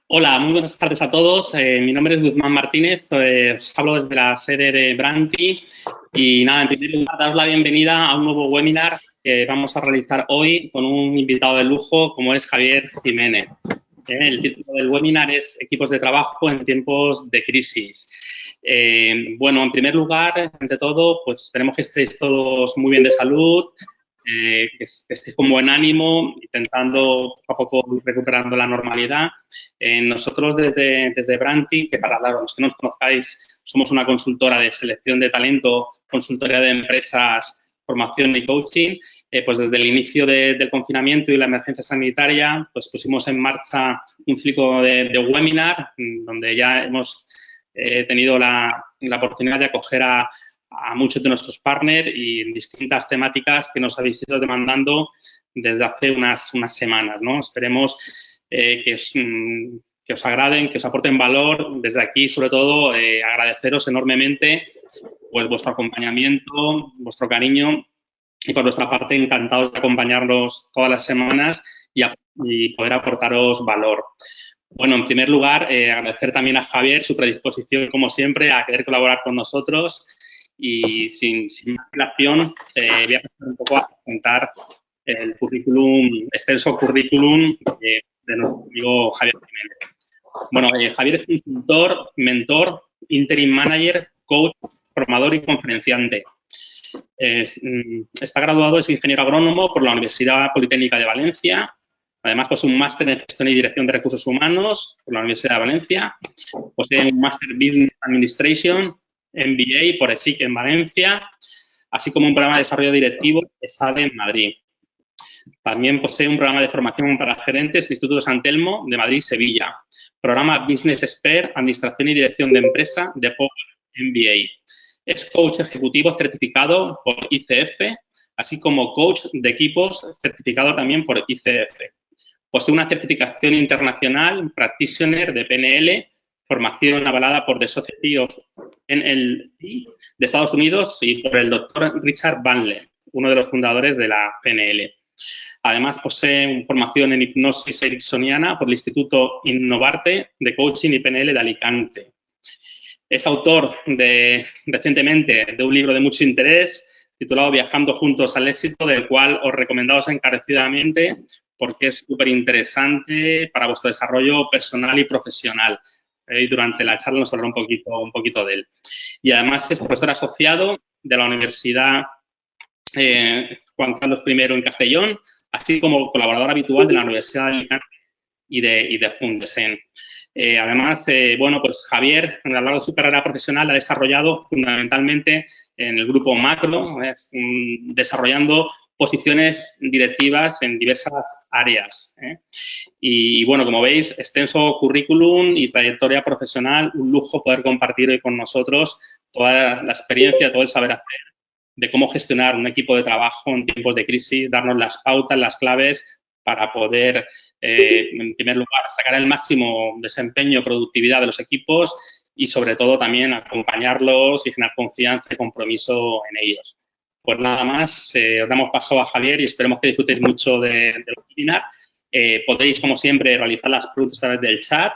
Hola, muy buenas tardes a todos. Mi nombre es Guzmán Martínez, os hablo desde la sede de Branti y nada, en primer lugar, daros la bienvenida a un nuevo webinar que vamos a realizar hoy con un invitado de lujo como es Javier Jiménez. El título del webinar es Equipos de trabajo en tiempos de crisis. Bueno, en primer lugar, ante todo, pues esperemos que estéis todos muy bien de salud, que estéis con buen ánimo, intentando poco a poco ir recuperando la normalidad. Nosotros desde Branti, que para los que no nos conozcáis, somos una consultora de selección de talento, consultoría de empresas, formación y coaching, pues desde el inicio del confinamiento y la emergencia sanitaria, pues pusimos en marcha un ciclo de webinar donde ya hemos tenido la oportunidad de acoger a muchos de nuestros partners y en distintas temáticas que nos habéis ido demandando desde hace unas semanas, ¿no? Esperemos que os agraden, que os aporten valor. Desde aquí, sobre todo, agradeceros enormemente pues vuestro acompañamiento, vuestro cariño y por nuestra parte encantados de acompañarnos todas las semanas y poder aportaros valor. Bueno, en primer lugar, agradecer también a Javier su predisposición, como siempre, a querer colaborar con nosotros y sin más dilación voy a pasar un poco a presentar el extenso currículum de nuestro amigo Javier Jiménez. Bueno, Javier es consultor, mentor, interim manager, coach, formador y conferenciante. Está graduado, es ingeniero agrónomo por la Universidad Politécnica de Valencia. Además, posee un máster en gestión y dirección de recursos humanos por la Universidad de Valencia. Posee un máster en Business Administration, MBA por ESIC en Valencia, así como un programa de desarrollo directivo ESADE en Madrid. También posee un programa de formación para gerentes del Instituto San Telmo de Madrid y Sevilla. Programa Business Expert, Administración y Dirección de Empresa de Power MBA. Es coach ejecutivo certificado por ICF, así como coach de equipos certificado también por ICF. Posee una certificación internacional Practitioner de PNL, formación avalada por The Society of NLP de Estados Unidos y por el doctor Richard Bandler, uno de los fundadores de la PNL. Además, posee una formación en hipnosis ericksoniana por el Instituto Innovarte de Coaching y PNL de Alicante. Es autor recientemente de un libro de mucho interés titulado Viajando juntos al éxito, del cual os recomendamos encarecidamente porque es súper interesante para vuestro desarrollo personal y profesional. Y durante la charla nos hablará un poquito de él. Y además es profesor asociado de la Universidad Juan Carlos I en Castellón, así como colaborador habitual de la Universidad de Alicante y de Fundesen. Además, bueno, pues Javier, a lo largo de su carrera profesional, ha desarrollado fundamentalmente en el grupo Macro, desarrollando posiciones directivas en diversas áreas. Y bueno, como veis, extenso currículum y trayectoria profesional, un lujo poder compartir hoy con nosotros toda la experiencia, todo el saber hacer de cómo gestionar un equipo de trabajo en tiempos de crisis, darnos las pautas, las claves para poder, en primer lugar, sacar el máximo desempeño, productividad de los equipos y, sobre todo, también acompañarlos y generar confianza y compromiso en ellos. Pues nada más, os damos paso a Javier y esperemos que disfrutéis mucho del webinar. Podéis, como siempre, realizar las preguntas a través del chat,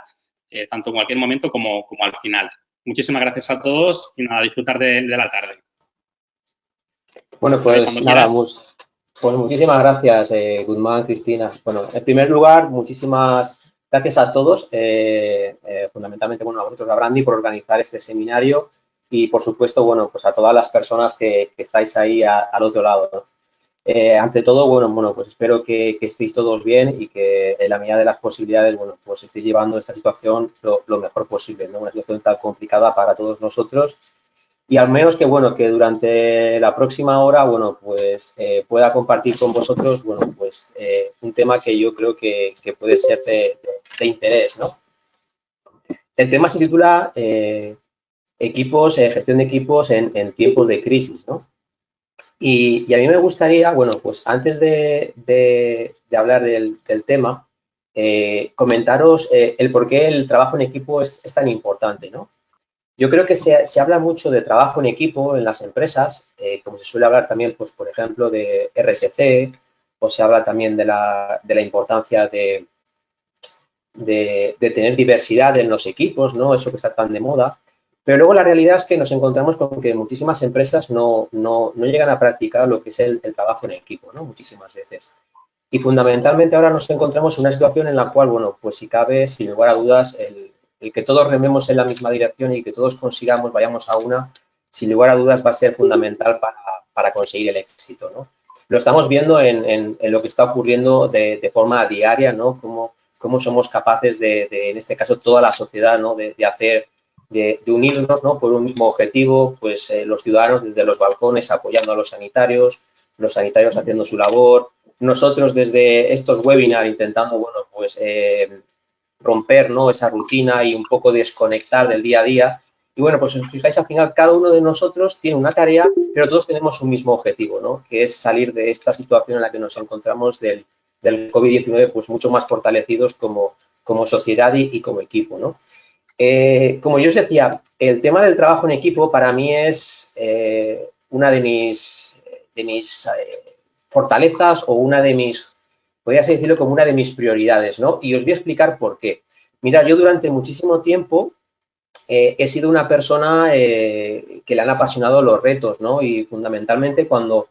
tanto en cualquier momento como al final. Muchísimas gracias a todos y nada, disfrutar de la tarde. Bueno, pues nada, pues muchísimas gracias, Guzmán, Cristina. Bueno, en primer lugar, muchísimas gracias a todos, fundamentalmente, bueno, a vosotros, a Branti, por organizar este seminario y, por supuesto, bueno, pues a todas las personas que estáis ahí al otro lado, ¿no? Ante todo, bueno, pues espero que estéis todos bien y que en la medida de las posibilidades, bueno, pues estéis llevando esta situación lo mejor posible, ¿no? Una situación tan complicada para todos nosotros. Y al menos que, bueno, que durante la próxima hora, bueno, pues pueda compartir con vosotros, bueno, pues un tema que yo creo que puede ser de interés, ¿no? El tema se titula gestión de equipos en tiempos de crisis, ¿no? Y a mí me gustaría, bueno, pues antes de hablar del tema, comentaros el por qué el trabajo en equipo es tan importante, ¿no? Yo creo que se habla mucho de trabajo en equipo en las empresas, como se suele hablar también, pues, por ejemplo, de RSC, o se habla también de la importancia de de tener diversidad en los equipos, ¿no? Eso que está tan de moda. Pero luego la realidad es que nos encontramos con que muchísimas empresas no llegan a practicar lo que es el trabajo en equipo, ¿no? Muchísimas veces. Y fundamentalmente ahora nos encontramos en una situación en la cual, bueno, pues si cabe, sin lugar a dudas, el que todos rememos en la misma dirección y que todos consigamos, vayamos a una, sin lugar a dudas va a ser fundamental para conseguir el éxito, ¿no? Lo estamos viendo en lo que está ocurriendo de forma diaria, ¿no? Cómo somos capaces en este caso, toda la sociedad, ¿no? De unirnos, ¿no? Por un mismo objetivo, pues los ciudadanos desde los balcones apoyando a los sanitarios haciendo su labor, nosotros desde estos webinars intentando, bueno, pues romper, ¿no? Esa rutina y un poco desconectar del día a día. Y bueno, pues si os fijáis, al final cada uno de nosotros tiene una tarea, pero todos tenemos un mismo objetivo, ¿no? Que es salir de esta situación en la que nos encontramos del COVID-19, pues mucho más fortalecidos como sociedad y como equipo, ¿no? Como yo os decía, el tema del trabajo en equipo para mí es una de mis fortalezas o una de mis, podría decirlo como una de mis prioridades, ¿no? Y os voy a explicar por qué. Mira, yo durante muchísimo tiempo he sido una persona que le han apasionado los retos, ¿no? Y fundamentalmente cuando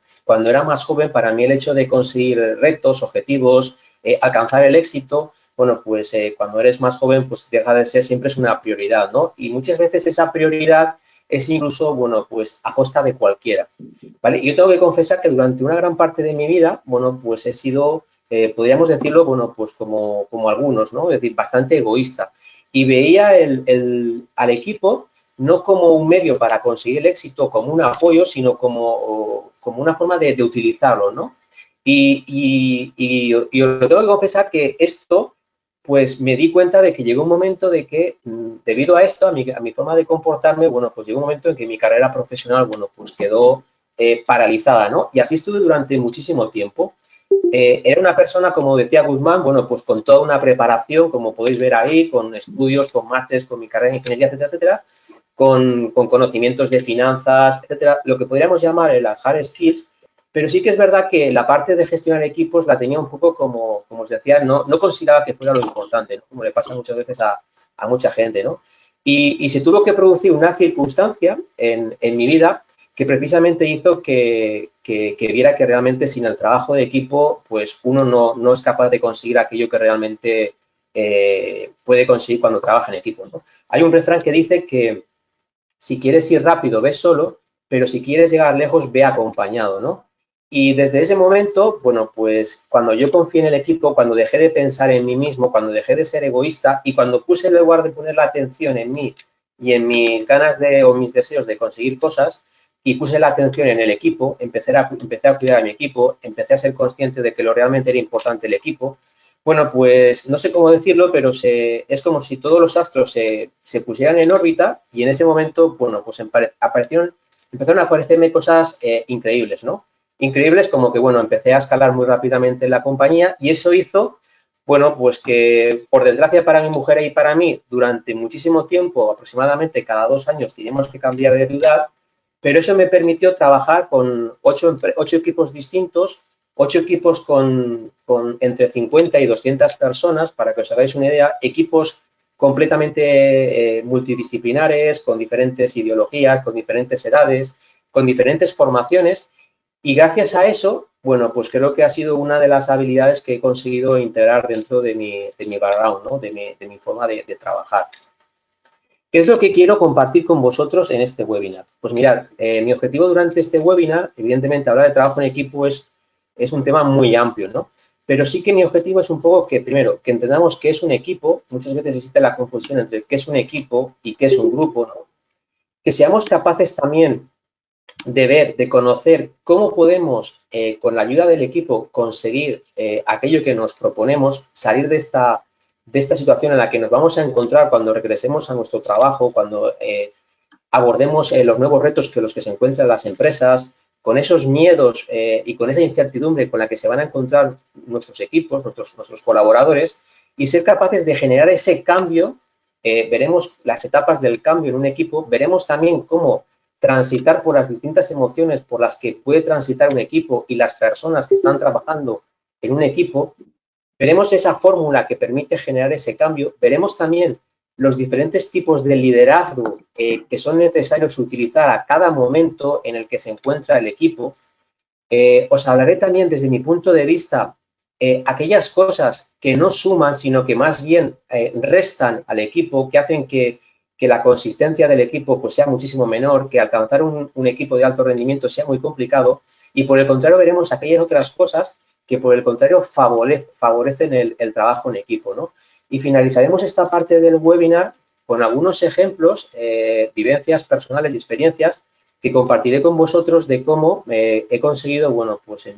era más joven, para mí el hecho de conseguir retos, objetivos, alcanzar el éxito, bueno, pues cuando eres más joven, pues deja de ser, siempre es una prioridad, ¿no? Y muchas veces esa prioridad es incluso, bueno, pues a costa de cualquiera, ¿vale? Yo tengo que confesar que durante una gran parte de mi vida, bueno, pues he sido, podríamos decirlo, bueno, pues como algunos, ¿no? Es decir, bastante egoísta. Y veía al equipo no como un medio para conseguir el éxito, como un apoyo, sino como una forma de utilizarlo, ¿no? Y os tengo que confesar que esto, pues me di cuenta de que llegó un momento de que, debido a esto, a mi forma de comportarme, bueno, pues llegó un momento en que mi carrera profesional, bueno, pues quedó paralizada, ¿no? Y así estuve durante muchísimo tiempo. Era una persona, como decía Guzmán, bueno, pues con toda una preparación, como podéis ver ahí, con estudios, con másteres, con mi carrera en ingeniería, etcétera, etcétera, con conocimientos de finanzas, etcétera, lo que podríamos llamar las hard skills, pero sí que es verdad que la parte de gestionar equipos la tenía un poco como os decía, no consideraba que fuera lo importante, ¿no? Como le pasa muchas veces a mucha gente, ¿no? Y se tuvo que producir una circunstancia en mi vida que precisamente hizo que viera que realmente sin el trabajo de equipo, pues uno no es capaz de conseguir aquello que realmente puede conseguir cuando trabaja en equipo, ¿no? Hay un refrán que dice que si quieres ir rápido, ve solo, pero si quieres llegar lejos, ve acompañado, ¿no? Y desde ese momento, bueno, pues cuando yo confié en el equipo, cuando dejé de pensar en mí mismo, cuando dejé de ser egoísta y cuando puse en lugar de poner la atención en mí y en mis ganas o mis deseos de conseguir cosas, y puse la atención en el equipo, empecé a cuidar a mi equipo, empecé a ser consciente de que lo realmente era importante el equipo. Bueno, pues no sé cómo decirlo, pero es como si todos los astros se pusieran en órbita y en ese momento, bueno, pues empezaron a aparecerme cosas increíbles, ¿no? Increíbles como que, bueno, empecé a escalar muy rápidamente en la compañía y eso hizo, bueno, pues que por desgracia para mi mujer y para mí, durante muchísimo tiempo, aproximadamente cada 2 años, teníamos que cambiar de ciudad, pero eso me permitió trabajar con 8 equipos distintos, 8 equipos con entre 50 y 200 personas, para que os hagáis una idea, equipos completamente multidisciplinares, con diferentes ideologías, con diferentes edades, con diferentes formaciones, y gracias a eso, bueno, pues creo que ha sido una de las habilidades que he conseguido integrar dentro de mi background, ¿no? de mi forma de trabajar. ¿Qué es lo que quiero compartir con vosotros en este webinar? Pues mirad, mi objetivo durante este webinar, evidentemente hablar de trabajo en equipo es un tema muy amplio, ¿no? Pero sí que mi objetivo es un poco que, primero, que entendamos qué es un equipo. Muchas veces existe la confusión entre qué es un equipo y qué es un grupo, ¿no? Que seamos capaces también de ver, de conocer cómo podemos, con la ayuda del equipo, conseguir aquello que nos proponemos, salir de esta situación en la que nos vamos a encontrar cuando regresemos a nuestro trabajo, cuando abordemos los nuevos retos que los que se encuentran las empresas, con esos miedos y con esa incertidumbre con la que se van a encontrar nuestros equipos, nuestros colaboradores, y ser capaces de generar ese cambio. Veremos las etapas del cambio en un equipo, veremos también cómo transitar por las distintas emociones por las que puede transitar un equipo y las personas que están trabajando en un equipo, Veremos esa fórmula que permite generar ese cambio. Veremos también los diferentes tipos de liderazgo que son necesarios utilizar a cada momento en el que se encuentra el equipo. Os hablaré también desde mi punto de vista aquellas cosas que no suman, sino que más bien restan al equipo, que hacen que la consistencia del equipo pues, sea muchísimo menor, que alcanzar un equipo de alto rendimiento sea muy complicado, y por el contrario veremos aquellas otras cosas que por el contrario favorecen el trabajo en equipo, ¿no? Y finalizaremos esta parte del webinar con algunos ejemplos, vivencias personales y experiencias que compartiré con vosotros de cómo he conseguido, bueno, pues en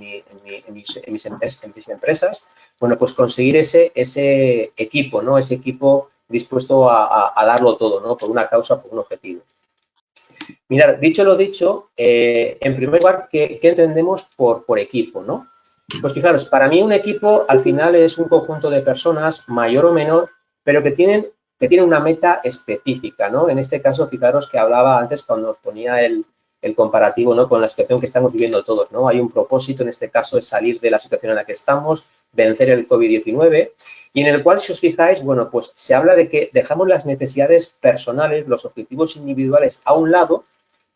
mis empresas, bueno, pues conseguir ese equipo, ¿no? Ese equipo dispuesto a darlo todo, ¿no? Por una causa, por un objetivo. Mirad, dicho lo dicho, en primer lugar, ¿qué entendemos por equipo, no? Pues fijaros, para mí un equipo al final es un conjunto de personas, mayor o menor, pero que tienen una meta específica, ¿no? En este caso, fijaros que hablaba antes cuando os ponía el comparativo, ¿no? Con la situación que estamos viviendo todos, ¿no? Hay un propósito, en este caso, es salir de la situación en la que estamos, vencer el COVID-19, y en el cual, si os fijáis, bueno, pues se habla de que dejamos las necesidades personales, los objetivos individuales a un lado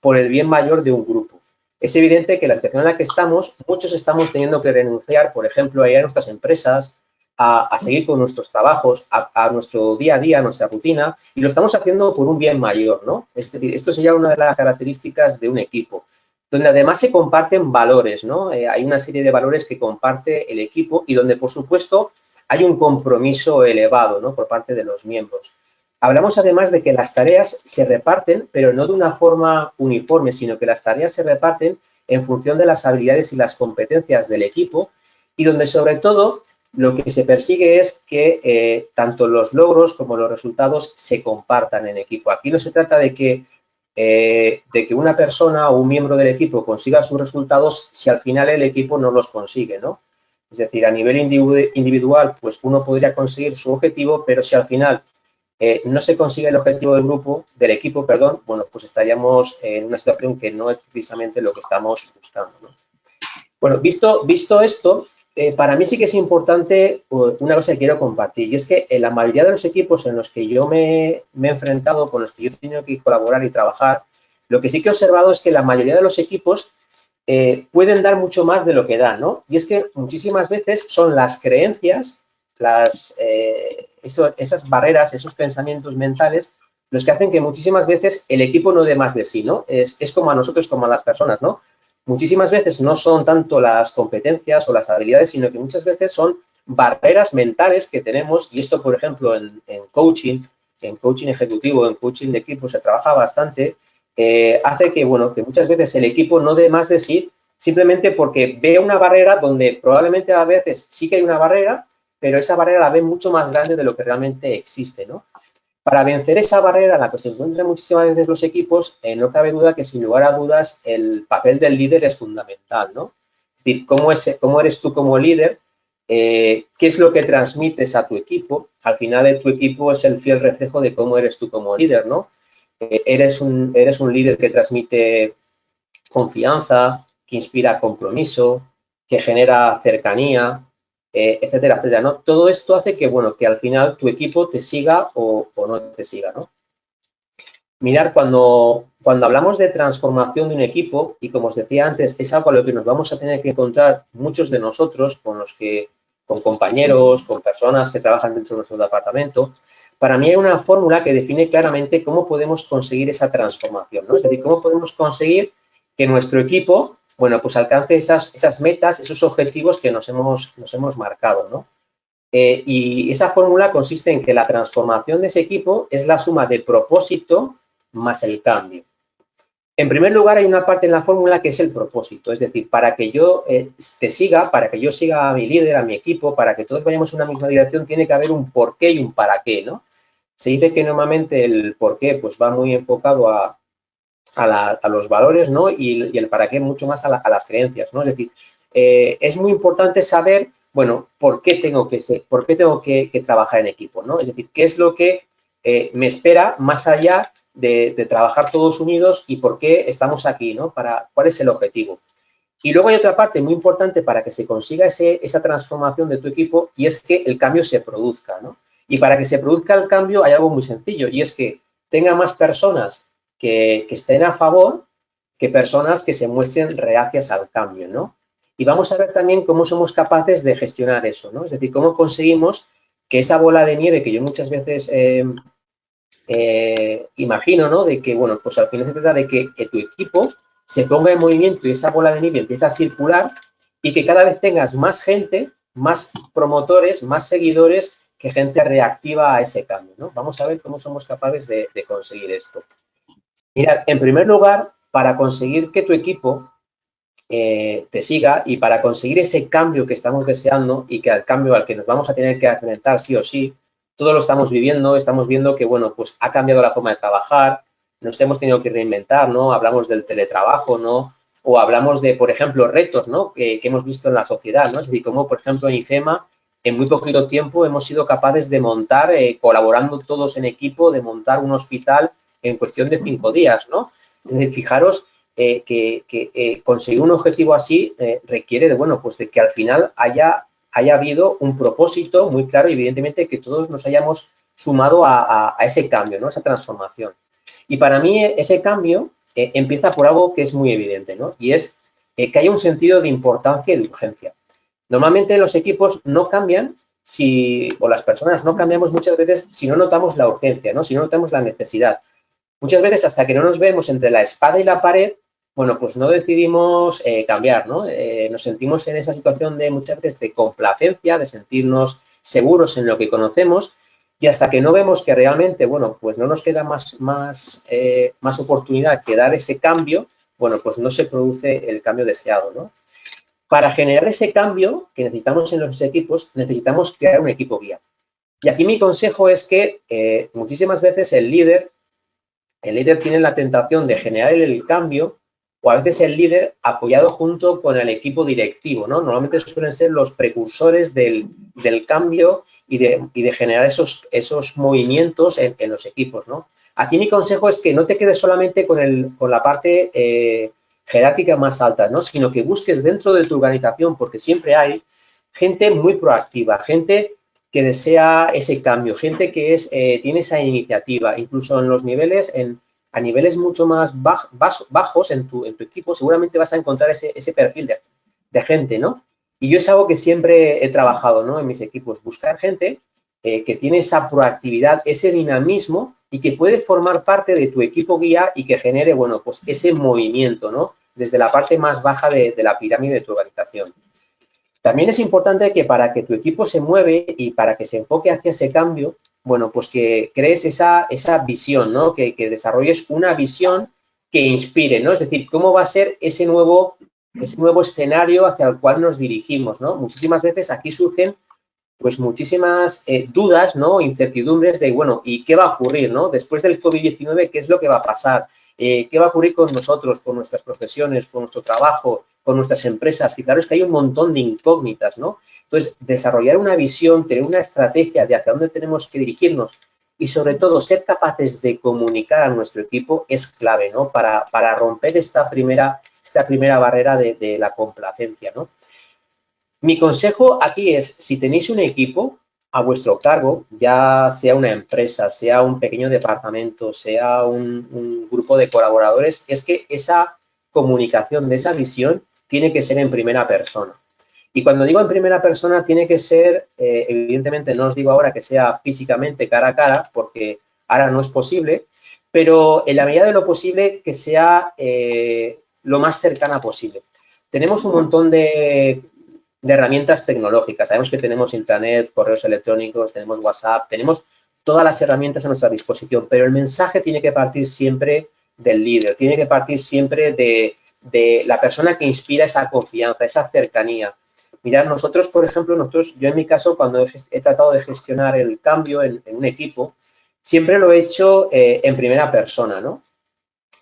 por el bien mayor de un grupo. Es evidente que la situación en la que estamos, muchos estamos teniendo que renunciar, por ejemplo, a ir a nuestras empresas, a seguir con nuestros trabajos, a nuestro día a día, a nuestra rutina, y lo estamos haciendo por un bien mayor, ¿no? Es decir, esto sería una de las características de un equipo, donde además se comparten valores, ¿no? Hay una serie de valores que comparte el equipo y donde, por supuesto, hay un compromiso elevado, ¿no? Por parte de los miembros. Hablamos además de que las tareas se reparten, pero no de una forma uniforme, sino que las tareas se reparten en función de las habilidades y las competencias del equipo y donde sobre todo lo que se persigue es que tanto los logros como los resultados se compartan en equipo. Aquí no se trata de que una persona o un miembro del equipo consiga sus resultados si al final el equipo no los consigue, ¿no? Es decir, a nivel individual, pues uno podría conseguir su objetivo, pero si al final no se consigue el objetivo del equipo, perdón, bueno, pues estaríamos en una situación que no es precisamente lo que estamos buscando, ¿no? Bueno, visto esto, para mí sí que es importante una cosa que quiero compartir, y es que en la mayoría de los equipos en los que yo me he enfrentado, con los que yo he tenido que colaborar y trabajar, lo que sí que he observado es que la mayoría de los equipos pueden dar mucho más de lo que dan, ¿no? Y es que muchísimas veces son las creencias, esas barreras, esos pensamientos mentales, los que hacen que muchísimas veces el equipo no dé más de sí, ¿no? Es como a nosotros, como a las personas, ¿no? Muchísimas veces no son tanto las competencias o las habilidades, sino que muchas veces son barreras mentales que tenemos, y esto, por ejemplo, en coaching ejecutivo, en coaching de equipo se trabaja bastante, hace que, bueno, que muchas veces el equipo no dé más de sí, simplemente porque ve una barrera donde probablemente a veces sí que hay una barrera, pero esa barrera la ve mucho más grande de lo que realmente existe, ¿no? Para vencer esa barrera en la que se encuentran muchísimas veces los equipos, no cabe duda que, sin lugar a dudas, el papel del líder es fundamental, ¿no? Es decir, cómo eres tú como líder, qué es lo que transmites a tu equipo. Al final, tu equipo es el fiel reflejo de cómo eres tú como líder, ¿no? Eres un líder que transmite confianza, que inspira compromiso, que genera cercanía, etcétera, etcétera, ¿no? Todo esto hace que, bueno, que al final tu equipo te siga o no te siga, ¿no? Mirar, cuando hablamos de transformación de un equipo, y como os decía antes, es algo a lo que nos vamos a tener que encontrar muchos de nosotros, con compañeros, con personas que trabajan dentro de nuestro departamento. Para mí hay una fórmula que define claramente cómo podemos conseguir esa transformación, ¿no? Es decir, cómo podemos conseguir que nuestro equipo, bueno, pues alcance esas metas, esos objetivos que nos hemos marcado, ¿no? Y esa fórmula consiste en que la transformación de ese equipo es la suma del propósito más el cambio. En primer lugar, hay una parte en la fórmula que es el propósito, es decir, para que yo te siga, para que yo siga a mi líder, a mi equipo, para que todos vayamos en una misma dirección, tiene que haber un porqué y un para qué, ¿no? Se dice que normalmente el porqué pues va muy enfocado a los valores, ¿no? Y el para qué mucho más a las creencias, ¿no? Es decir, es muy importante saber, bueno, por qué tengo que trabajar en equipo, ¿no? Es decir, qué es lo que me espera más allá de trabajar todos unidos y por qué estamos aquí, ¿no? ¿Cuál es el objetivo? Y luego hay otra parte muy importante para que se consiga esa transformación de tu equipo y es que el cambio se produzca, ¿no? Y para que se produzca el cambio hay algo muy sencillo y es que tenga más personas que estén a favor que personas que se muestren reacias al cambio, ¿no? Y vamos a ver también cómo somos capaces de gestionar eso, ¿no? Es decir, cómo conseguimos que esa bola de nieve que yo muchas veces imagino, ¿no? De que, bueno, pues al final se trata de que tu equipo se ponga en movimiento y esa bola de nieve empieza a circular y que cada vez tengas más gente, más promotores, más seguidores, que gente reactiva a ese cambio, ¿no? Vamos a ver cómo somos capaces de conseguir esto. Mira, en primer lugar, para conseguir que tu equipo te siga y para conseguir ese cambio que estamos deseando y que al cambio al que nos vamos a tener que enfrentar sí o sí, todo lo estamos viviendo, estamos viendo que, bueno, pues ha cambiado la forma de trabajar, nos hemos tenido que reinventar, ¿no? Hablamos del teletrabajo, ¿no? O hablamos de, por ejemplo, retos, ¿no? Que hemos visto en la sociedad, ¿no? Es decir, como, por ejemplo, en IFEMA, en muy poquito tiempo hemos sido capaces de montar, colaborando todos en equipo, de montar un hospital en cuestión de 5 días, ¿no? Es decir, fijaros que conseguir un objetivo así requiere de, bueno, pues de que al final haya habido un propósito muy claro y evidentemente que todos nos hayamos sumado a ese cambio, ¿no? Esa transformación. Y para mí ese cambio empieza por algo que es muy evidente, ¿no? Y es que haya un sentido de importancia y de urgencia. Normalmente los equipos no cambian o las personas no cambiamos muchas veces si no notamos la urgencia, ¿no? Si no notamos la necesidad. Muchas veces hasta que no nos vemos entre la espada y la pared, bueno, pues no decidimos cambiar, ¿no? Nos sentimos en esa situación de muchas veces de complacencia, de sentirnos seguros en lo que conocemos y hasta que no vemos que realmente, bueno, pues no nos queda más oportunidad que dar ese cambio, bueno, pues no se produce el cambio deseado, ¿no? Para generar ese cambio que necesitamos en los equipos, necesitamos crear un equipo guía. Y aquí mi consejo es que muchísimas veces el líder tiene la tentación de generar el cambio o a veces el líder apoyado junto con el equipo directivo, ¿no? Normalmente suelen ser los precursores del cambio y de generar esos movimientos en los equipos, ¿no? Aquí mi consejo es que no te quedes solamente con la parte jerárquica más alta, ¿no? Sino que busques dentro de tu organización, porque siempre hay gente muy proactiva, gente que desea ese cambio, gente que tiene esa iniciativa, incluso en los niveles, a niveles mucho más bajos en tu equipo, seguramente vas a encontrar ese perfil de gente, ¿no? Y yo es algo que siempre he trabajado, ¿no? En mis equipos, buscar gente que tiene esa proactividad, ese dinamismo y que puede formar parte de tu equipo guía y que genere, bueno, pues ese movimiento, ¿no? Desde la parte más baja de la pirámide de tu organización. También es importante que para que tu equipo se mueve y para que se enfoque hacia ese cambio, bueno, pues que crees esa visión, ¿no? Que desarrolles una visión que inspire, ¿no? Es decir, cómo va a ser ese nuevo escenario hacia el cual nos dirigimos, ¿no? Muchísimas veces aquí surgen pues muchísimas dudas, ¿no? Incertidumbres de, bueno, ¿y qué va a ocurrir, ¿no? Después del COVID-19, ¿qué es lo que va a pasar? ¿Qué va a ocurrir con nosotros, con nuestras profesiones, con nuestro trabajo, con nuestras empresas? Y claro, es que hay un montón de incógnitas, ¿no? Entonces, desarrollar una visión, tener una estrategia de hacia dónde tenemos que dirigirnos y, sobre todo, ser capaces de comunicar a nuestro equipo es clave, ¿no? Para romper esta primera barrera de la complacencia, ¿no? Mi consejo aquí es, si tenéis un equipo a vuestro cargo, ya sea una empresa, sea un pequeño departamento, sea un grupo de colaboradores, es que esa comunicación de esa visión tiene que ser en primera persona. Y cuando digo en primera persona, tiene que ser, evidentemente no os digo ahora que sea físicamente cara a cara, porque ahora no es posible, pero en la medida de lo posible que sea lo más cercana posible. Tenemos un montón de herramientas tecnológicas. Sabemos que tenemos intranet, correos electrónicos, tenemos WhatsApp, tenemos todas las herramientas a nuestra disposición, pero el mensaje tiene que partir siempre del líder, tiene que partir siempre de la persona que inspira esa confianza, esa cercanía. Mirad, nosotros, por ejemplo, yo en mi caso, cuando he tratado de gestionar el cambio en un equipo, siempre lo he hecho en primera persona, ¿no?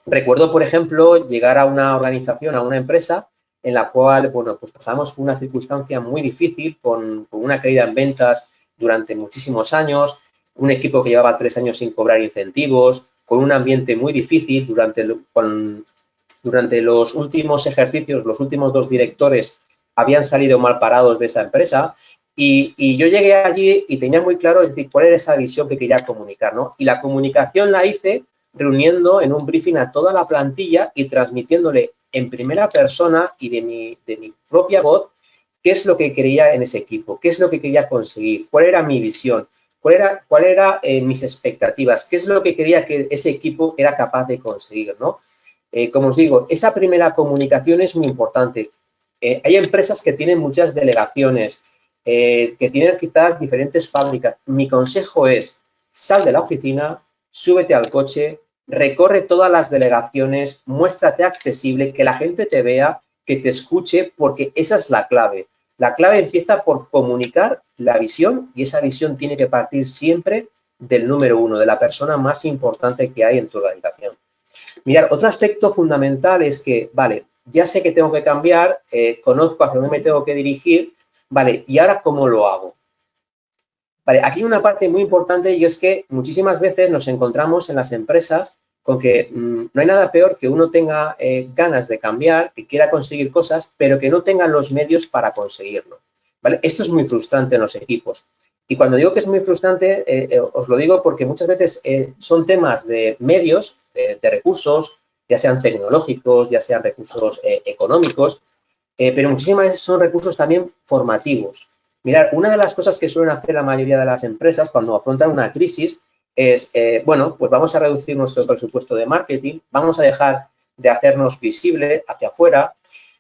Recuerdo, por ejemplo, llegar a una organización, a una empresa, en la cual, bueno, pues pasamos por una circunstancia muy difícil, con una caída en ventas durante muchísimos años, un equipo que llevaba 3 años sin cobrar incentivos, con un ambiente muy difícil durante los últimos ejercicios, los últimos 2 directores habían salido mal parados de esa empresa y yo llegué allí y tenía muy claro, es decir, cuál era esa visión que quería comunicar, ¿no? Y la comunicación la hice reuniendo en un briefing a toda la plantilla y transmitiéndole en primera persona y de mi propia voz qué es lo que quería en ese equipo, qué es lo que quería conseguir, cuál era mi visión, cuál era mis expectativas, qué es lo que quería que ese equipo era capaz de conseguir, ¿no? Como os digo, esa primera comunicación es muy importante. Hay empresas que tienen muchas delegaciones, que tienen quizás diferentes fábricas. Mi consejo es, sal de la oficina, súbete al coche, recorre todas las delegaciones, muéstrate accesible, que la gente te vea, que te escuche, porque esa es la clave. La clave empieza por comunicar la visión y esa visión tiene que partir siempre del número 1, de la persona más importante que hay en tu organización. Mirad, otro aspecto fundamental es que, vale, ya sé que tengo que cambiar, conozco hacia dónde me tengo que dirigir, vale, ¿y ahora cómo lo hago? Vale, aquí hay una parte muy importante y es que muchísimas veces nos encontramos en las empresas con que no hay nada peor que uno tenga ganas de cambiar, que quiera conseguir cosas, pero que no tenga los medios para conseguirlo. ¿Vale? Esto es muy frustrante en los equipos. Y cuando digo que es muy frustrante, os lo digo porque muchas veces son temas de medios, de recursos, ya sean tecnológicos, ya sean recursos económicos, pero muchísimas veces son recursos también formativos. Mirad, una de las cosas que suelen hacer la mayoría de las empresas cuando afrontan una crisis es, bueno, pues vamos a reducir nuestro presupuesto de marketing, vamos a dejar de hacernos visible hacia afuera,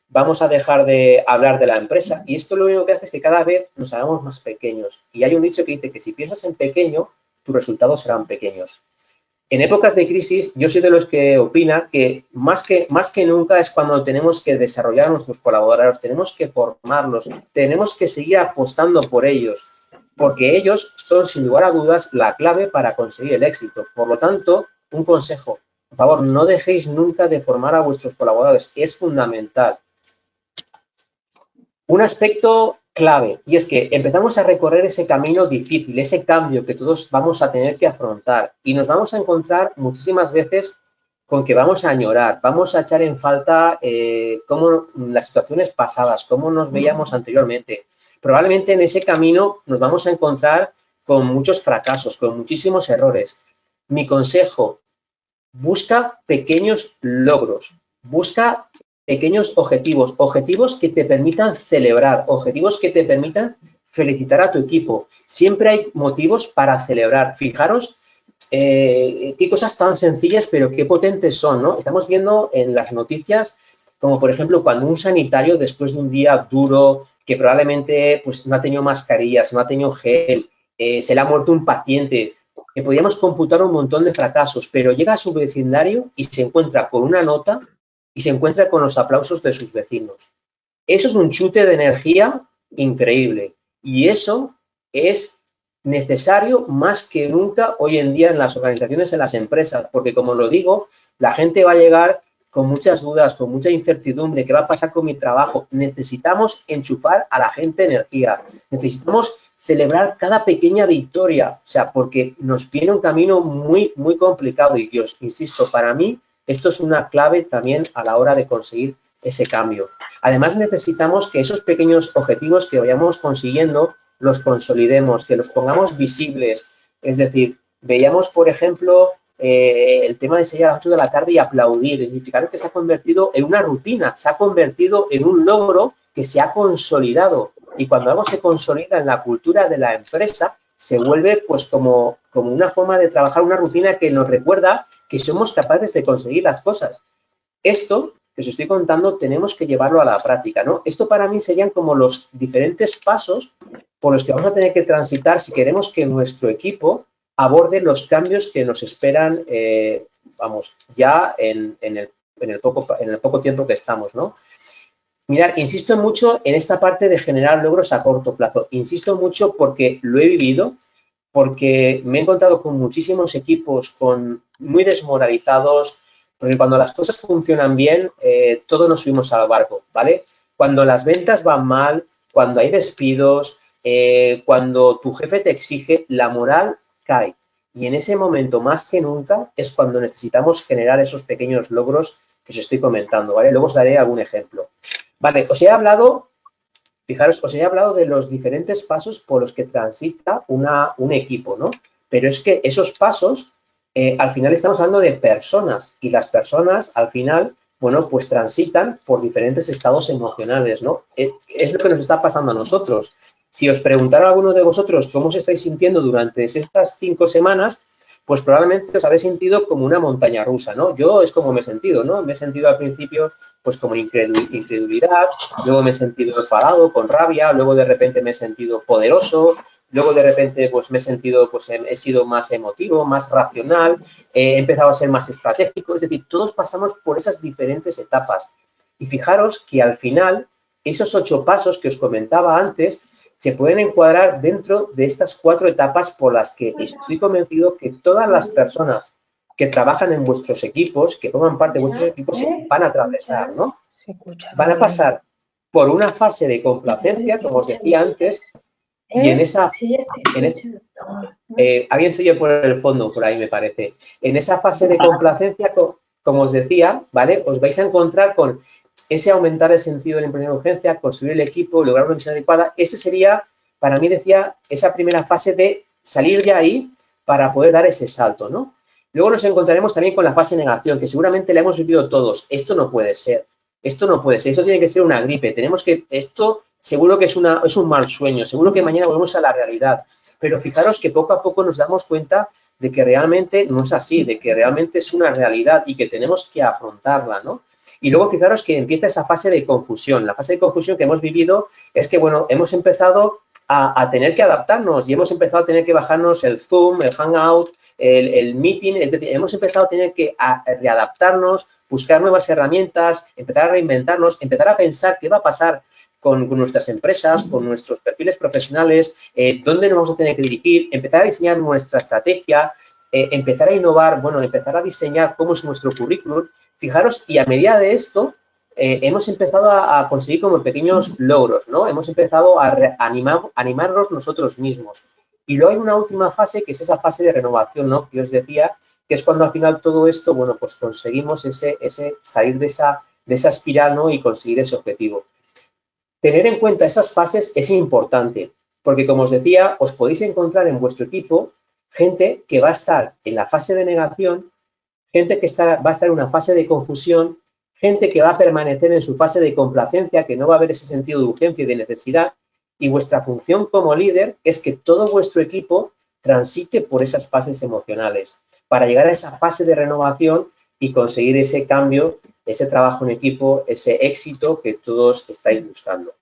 vamos a dejar de hablar de la empresa y esto lo único que hace es que cada vez nos hagamos más pequeños. Y hay un dicho que dice que si piensas en pequeño, tus resultados serán pequeños. En épocas de crisis, yo soy de los que opina que más que nunca es cuando tenemos que desarrollar a nuestros colaboradores, tenemos que formarlos, tenemos que seguir apostando por ellos, porque ellos son, sin lugar a dudas, la clave para conseguir el éxito. Por lo tanto, un consejo, por favor, no dejéis nunca de formar a vuestros colaboradores, es fundamental. Un aspecto clave, y es que empezamos a recorrer ese camino difícil, ese cambio que todos vamos a tener que afrontar y nos vamos a encontrar muchísimas veces con que vamos a añorar, vamos a echar en falta cómo las situaciones pasadas, cómo nos veíamos anteriormente. Probablemente en ese camino nos vamos a encontrar con muchos fracasos, con muchísimos errores. Mi consejo, busca pequeños logros, busca pequeños objetivos, objetivos que te permitan celebrar, objetivos que te permitan felicitar a tu equipo. Siempre hay motivos para celebrar. Fijaros qué cosas tan sencillas, pero qué potentes son, ¿no? Estamos viendo en las noticias, como por ejemplo, cuando un sanitario, después de un día duro, que probablemente pues, no ha tenido mascarillas, no ha tenido gel, se le ha muerto un paciente, que podíamos computar un montón de fracasos, pero llega a su vecindario y se encuentra con una nota y se encuentra con los aplausos de sus vecinos. Eso es un chute de energía increíble y eso es necesario más que nunca hoy en día en las organizaciones, en las empresas, porque como lo digo, la gente va a llegar con muchas dudas, con mucha incertidumbre, ¿qué va a pasar con mi trabajo? Necesitamos enchufar a la gente energía, necesitamos celebrar cada pequeña victoria, o sea, porque nos viene un camino muy, muy complicado y que os insisto, para mí esto es una clave también a la hora de conseguir ese cambio. Además, necesitamos que esos pequeños objetivos que vayamos consiguiendo los consolidemos, que los pongamos visibles. Es decir, veíamos, por ejemplo, el tema de salir a las 8 de la tarde y aplaudir. Es decir, claro que se ha convertido en una rutina, se ha convertido en un logro que se ha consolidado. Y cuando algo se consolida en la cultura de la empresa, se vuelve pues como una forma de trabajar, una rutina que nos recuerda que somos capaces de conseguir las cosas. Esto que os estoy contando tenemos que llevarlo a la práctica, ¿no? Esto para mí serían como los diferentes pasos por los que vamos a tener que transitar si queremos que nuestro equipo aborde los cambios que nos esperan, vamos, ya en el poco tiempo que estamos, ¿no? Mirad, insisto mucho en esta parte de generar logros a corto plazo. Insisto mucho porque lo he vivido, porque me he encontrado con muchísimos equipos muy desmoralizados, porque cuando las cosas funcionan bien, todos nos subimos al barco, ¿vale? Cuando las ventas van mal, cuando hay despidos, cuando tu jefe te exige, la moral cae. Y en ese momento, más que nunca, es cuando necesitamos generar esos pequeños logros que os estoy comentando, ¿vale? Luego os daré algún ejemplo. Vale, os he hablado, fijaros, os he hablado de los diferentes pasos por los que transita un equipo, ¿no? Pero es que esos pasos, al final estamos hablando de personas y las personas, al final, bueno, pues transitan por diferentes estados emocionales, ¿no? Es lo que nos está pasando a nosotros. Si os preguntara a alguno de vosotros cómo os estáis sintiendo durante estas 5 semanas, pues probablemente os habéis sentido como una montaña rusa, ¿no? Yo es como me he sentido, ¿no? Me he sentido al principio pues como incredulidad, luego me he sentido enfadado, con rabia, luego de repente me he sentido poderoso, luego de repente pues me he sentido, pues he sido más emotivo, más racional, he empezado a ser más estratégico, es decir, todos pasamos por esas diferentes etapas. Y fijaros que al final, esos 8 pasos que os comentaba antes, se pueden encuadrar dentro de estas 4 etapas por las que estoy convencido que todas las personas que trabajan en vuestros equipos, que forman parte de vuestros equipos, van a atravesar, ¿no? Van a pasar por una fase de complacencia, como os decía antes, y en esa... alguien se oye por el fondo, por ahí me parece. En esa fase de complacencia, como os decía, ¿vale? Os vais a encontrar con ese aumentar el sentido de la impresión de urgencia, construir el equipo, lograr una misión adecuada. Ese sería, para mí, decía, esa primera fase de salir de ahí para poder dar ese salto, ¿no? Luego nos encontraremos también con la fase de negación, que seguramente la hemos vivido todos. Esto no puede ser. Esto no puede ser. Esto tiene que ser una gripe. Esto seguro que es un mal sueño. Seguro que mañana volvemos a la realidad. Pero fijaros que poco a poco nos damos cuenta de que realmente no es así, de que realmente es una realidad y que tenemos que afrontarla, ¿no? Y luego fijaros que empieza esa fase de confusión. La fase de confusión que hemos vivido es que, bueno, hemos empezado a tener que adaptarnos y hemos empezado a tener que bajarnos el Zoom, el Hangout, el Meeting, es decir, hemos empezado a tener que readaptarnos, buscar nuevas herramientas, empezar a reinventarnos, empezar a pensar qué va a pasar con nuestras empresas, con nuestros perfiles profesionales, dónde nos vamos a tener que dirigir, empezar a diseñar nuestra estrategia, empezar a innovar, bueno, empezar a diseñar cómo es nuestro currículum. Fijaros, y a medida de esto, hemos empezado a conseguir como pequeños logros, ¿no? Hemos empezado a animarnos nosotros mismos. Y luego hay una última fase, que es esa fase de renovación, ¿no? Que os decía, que es cuando al final todo esto, bueno, pues conseguimos ese salir de esa espiral, ¿no? Y conseguir ese objetivo. Tener en cuenta esas fases es importante, porque como os decía, os podéis encontrar en vuestro equipo gente que va a estar en la fase de negación, gente que va a estar en una fase de confusión, gente que va a permanecer en su fase de complacencia, que no va a haber ese sentido de urgencia y de necesidad, y vuestra función como líder es que todo vuestro equipo transite por esas fases emocionales, para llegar a esa fase de renovación y conseguir ese cambio, ese trabajo en equipo, ese éxito que todos estáis buscando.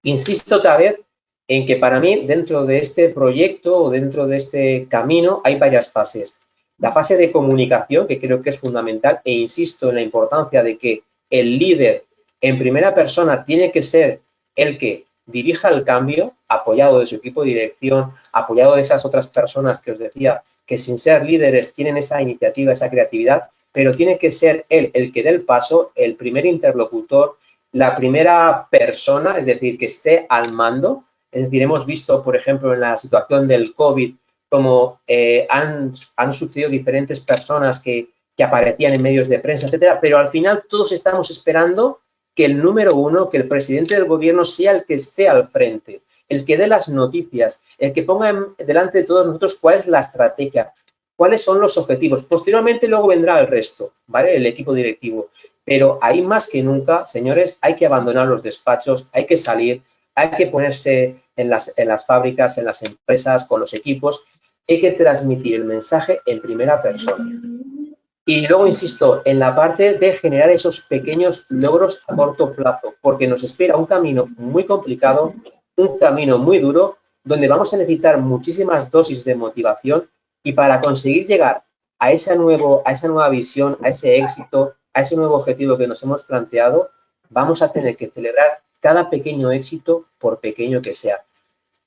Insisto otra vez en que para mí, dentro de este proyecto o dentro de este camino, hay varias fases. La fase de comunicación, que creo que es fundamental, e insisto en la importancia de que el líder en primera persona tiene que ser el que dirija el cambio, apoyado de su equipo de dirección, apoyado de esas otras personas que os decía que sin ser líderes tienen esa iniciativa, esa creatividad, pero tiene que ser él el que dé el paso, el primer interlocutor, la primera persona, es decir, que esté al mando. Es decir, hemos visto, por ejemplo, en la situación del COVID, como han sucedido diferentes personas que aparecían en medios de prensa, etcétera, pero al final todos estamos esperando que el número uno, que el presidente del gobierno sea el que esté al frente, el que dé las noticias, el que ponga delante de todos nosotros cuál es la estrategia, cuáles son los objetivos. Posteriormente luego vendrá el resto, ¿vale? El equipo directivo. Pero ahí más que nunca, señores, hay que abandonar los despachos, hay que salir, hay que ponerse en las fábricas, en las empresas, con los equipos, hay que transmitir el mensaje en primera persona. Y luego, insisto, en la parte de generar esos pequeños logros a corto plazo, porque nos espera un camino muy complicado, un camino muy duro, donde vamos a necesitar muchísimas dosis de motivación y para conseguir llegar a esa nueva visión, a ese éxito, a ese nuevo objetivo que nos hemos planteado, vamos a tener que celebrar cada pequeño éxito, por pequeño que sea.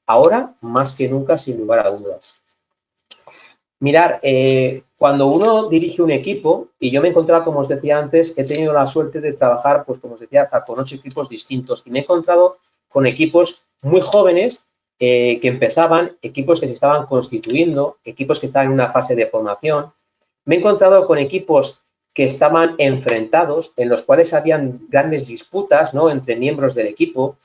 Ahora, más que nunca, sin lugar a dudas. Mirar, cuando uno dirige un equipo, y yo me he encontrado, como os decía antes, he tenido la suerte de trabajar, pues como os decía, hasta con 8 equipos distintos, y me he encontrado con equipos muy jóvenes que empezaban, equipos que se estaban constituyendo, equipos que estaban en una fase de formación. Me he encontrado con equipos que estaban enfrentados, en los cuales habían grandes disputas, ¿no?, entre miembros del equipo,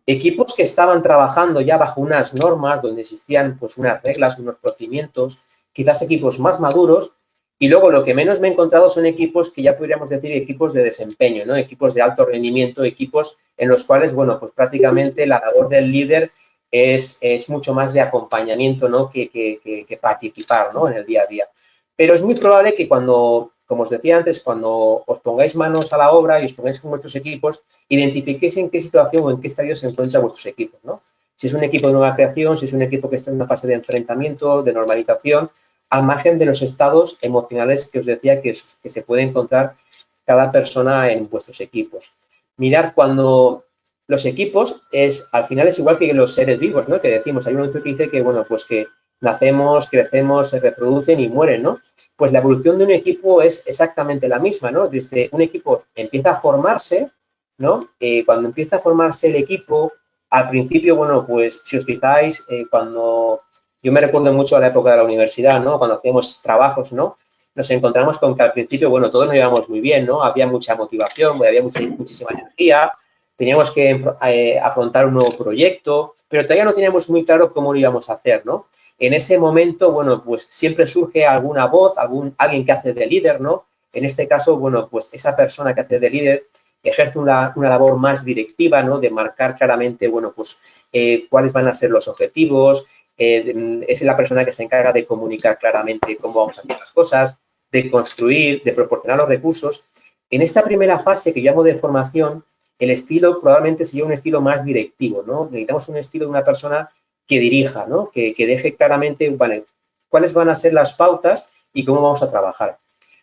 equipos que estaban trabajando ya bajo unas normas donde existían pues unas reglas, unos procedimientos, quizás equipos más maduros, y luego lo que menos me he encontrado son equipos que ya podríamos decir equipos de desempeño, ¿no?, equipos de alto rendimiento, equipos en los cuales, bueno, pues prácticamente la labor del líder es mucho más de acompañamiento, ¿no?, que participar, ¿no?, en el día a día. Pero es muy probable que cuando, como os decía antes, cuando os pongáis manos a la obra y os pongáis con vuestros equipos, identifiquéis en qué situación o en qué estadio se encuentran vuestros equipos, ¿no? Si es un equipo de nueva creación, si es un equipo que está en una fase de enfrentamiento, de normalización, al margen de los estados emocionales que os decía que se puede encontrar cada persona en vuestros equipos. Mirad, cuando los equipos al final es igual que los seres vivos, ¿no?, que decimos, hay un momento que dice que, bueno, pues que nacemos, crecemos, se reproducen y mueren, ¿no? Pues la evolución de un equipo es exactamente la misma, ¿no? Desde un equipo empieza a formarse, ¿no? Cuando empieza a formarse el equipo, al principio, bueno, pues si os fijáis, cuando yo me recuerdo mucho a la época de la universidad, ¿no?, cuando hacíamos trabajos, ¿no?, nos encontramos con que al principio, bueno, todos nos llevamos muy bien, ¿no? Había mucha motivación, había muchísima energía, teníamos que afrontar un nuevo proyecto, pero todavía no teníamos muy claro cómo lo íbamos a hacer, ¿no? En ese momento, bueno, pues siempre surge alguna voz, alguien que hace de líder, ¿no? En este caso, bueno, pues esa persona que hace de líder ejerce una labor más directiva, ¿no?, de marcar claramente, bueno, pues cuáles van a ser los objetivos, es la persona que se encarga de comunicar claramente cómo vamos a hacer las cosas, de construir, de proporcionar los recursos. En esta primera fase que llamo de formación, el estilo probablemente sería un estilo más directivo, ¿no? Necesitamos un estilo de una persona que dirija, ¿no?, que deje claramente, vale, cuáles van a ser las pautas y cómo vamos a trabajar.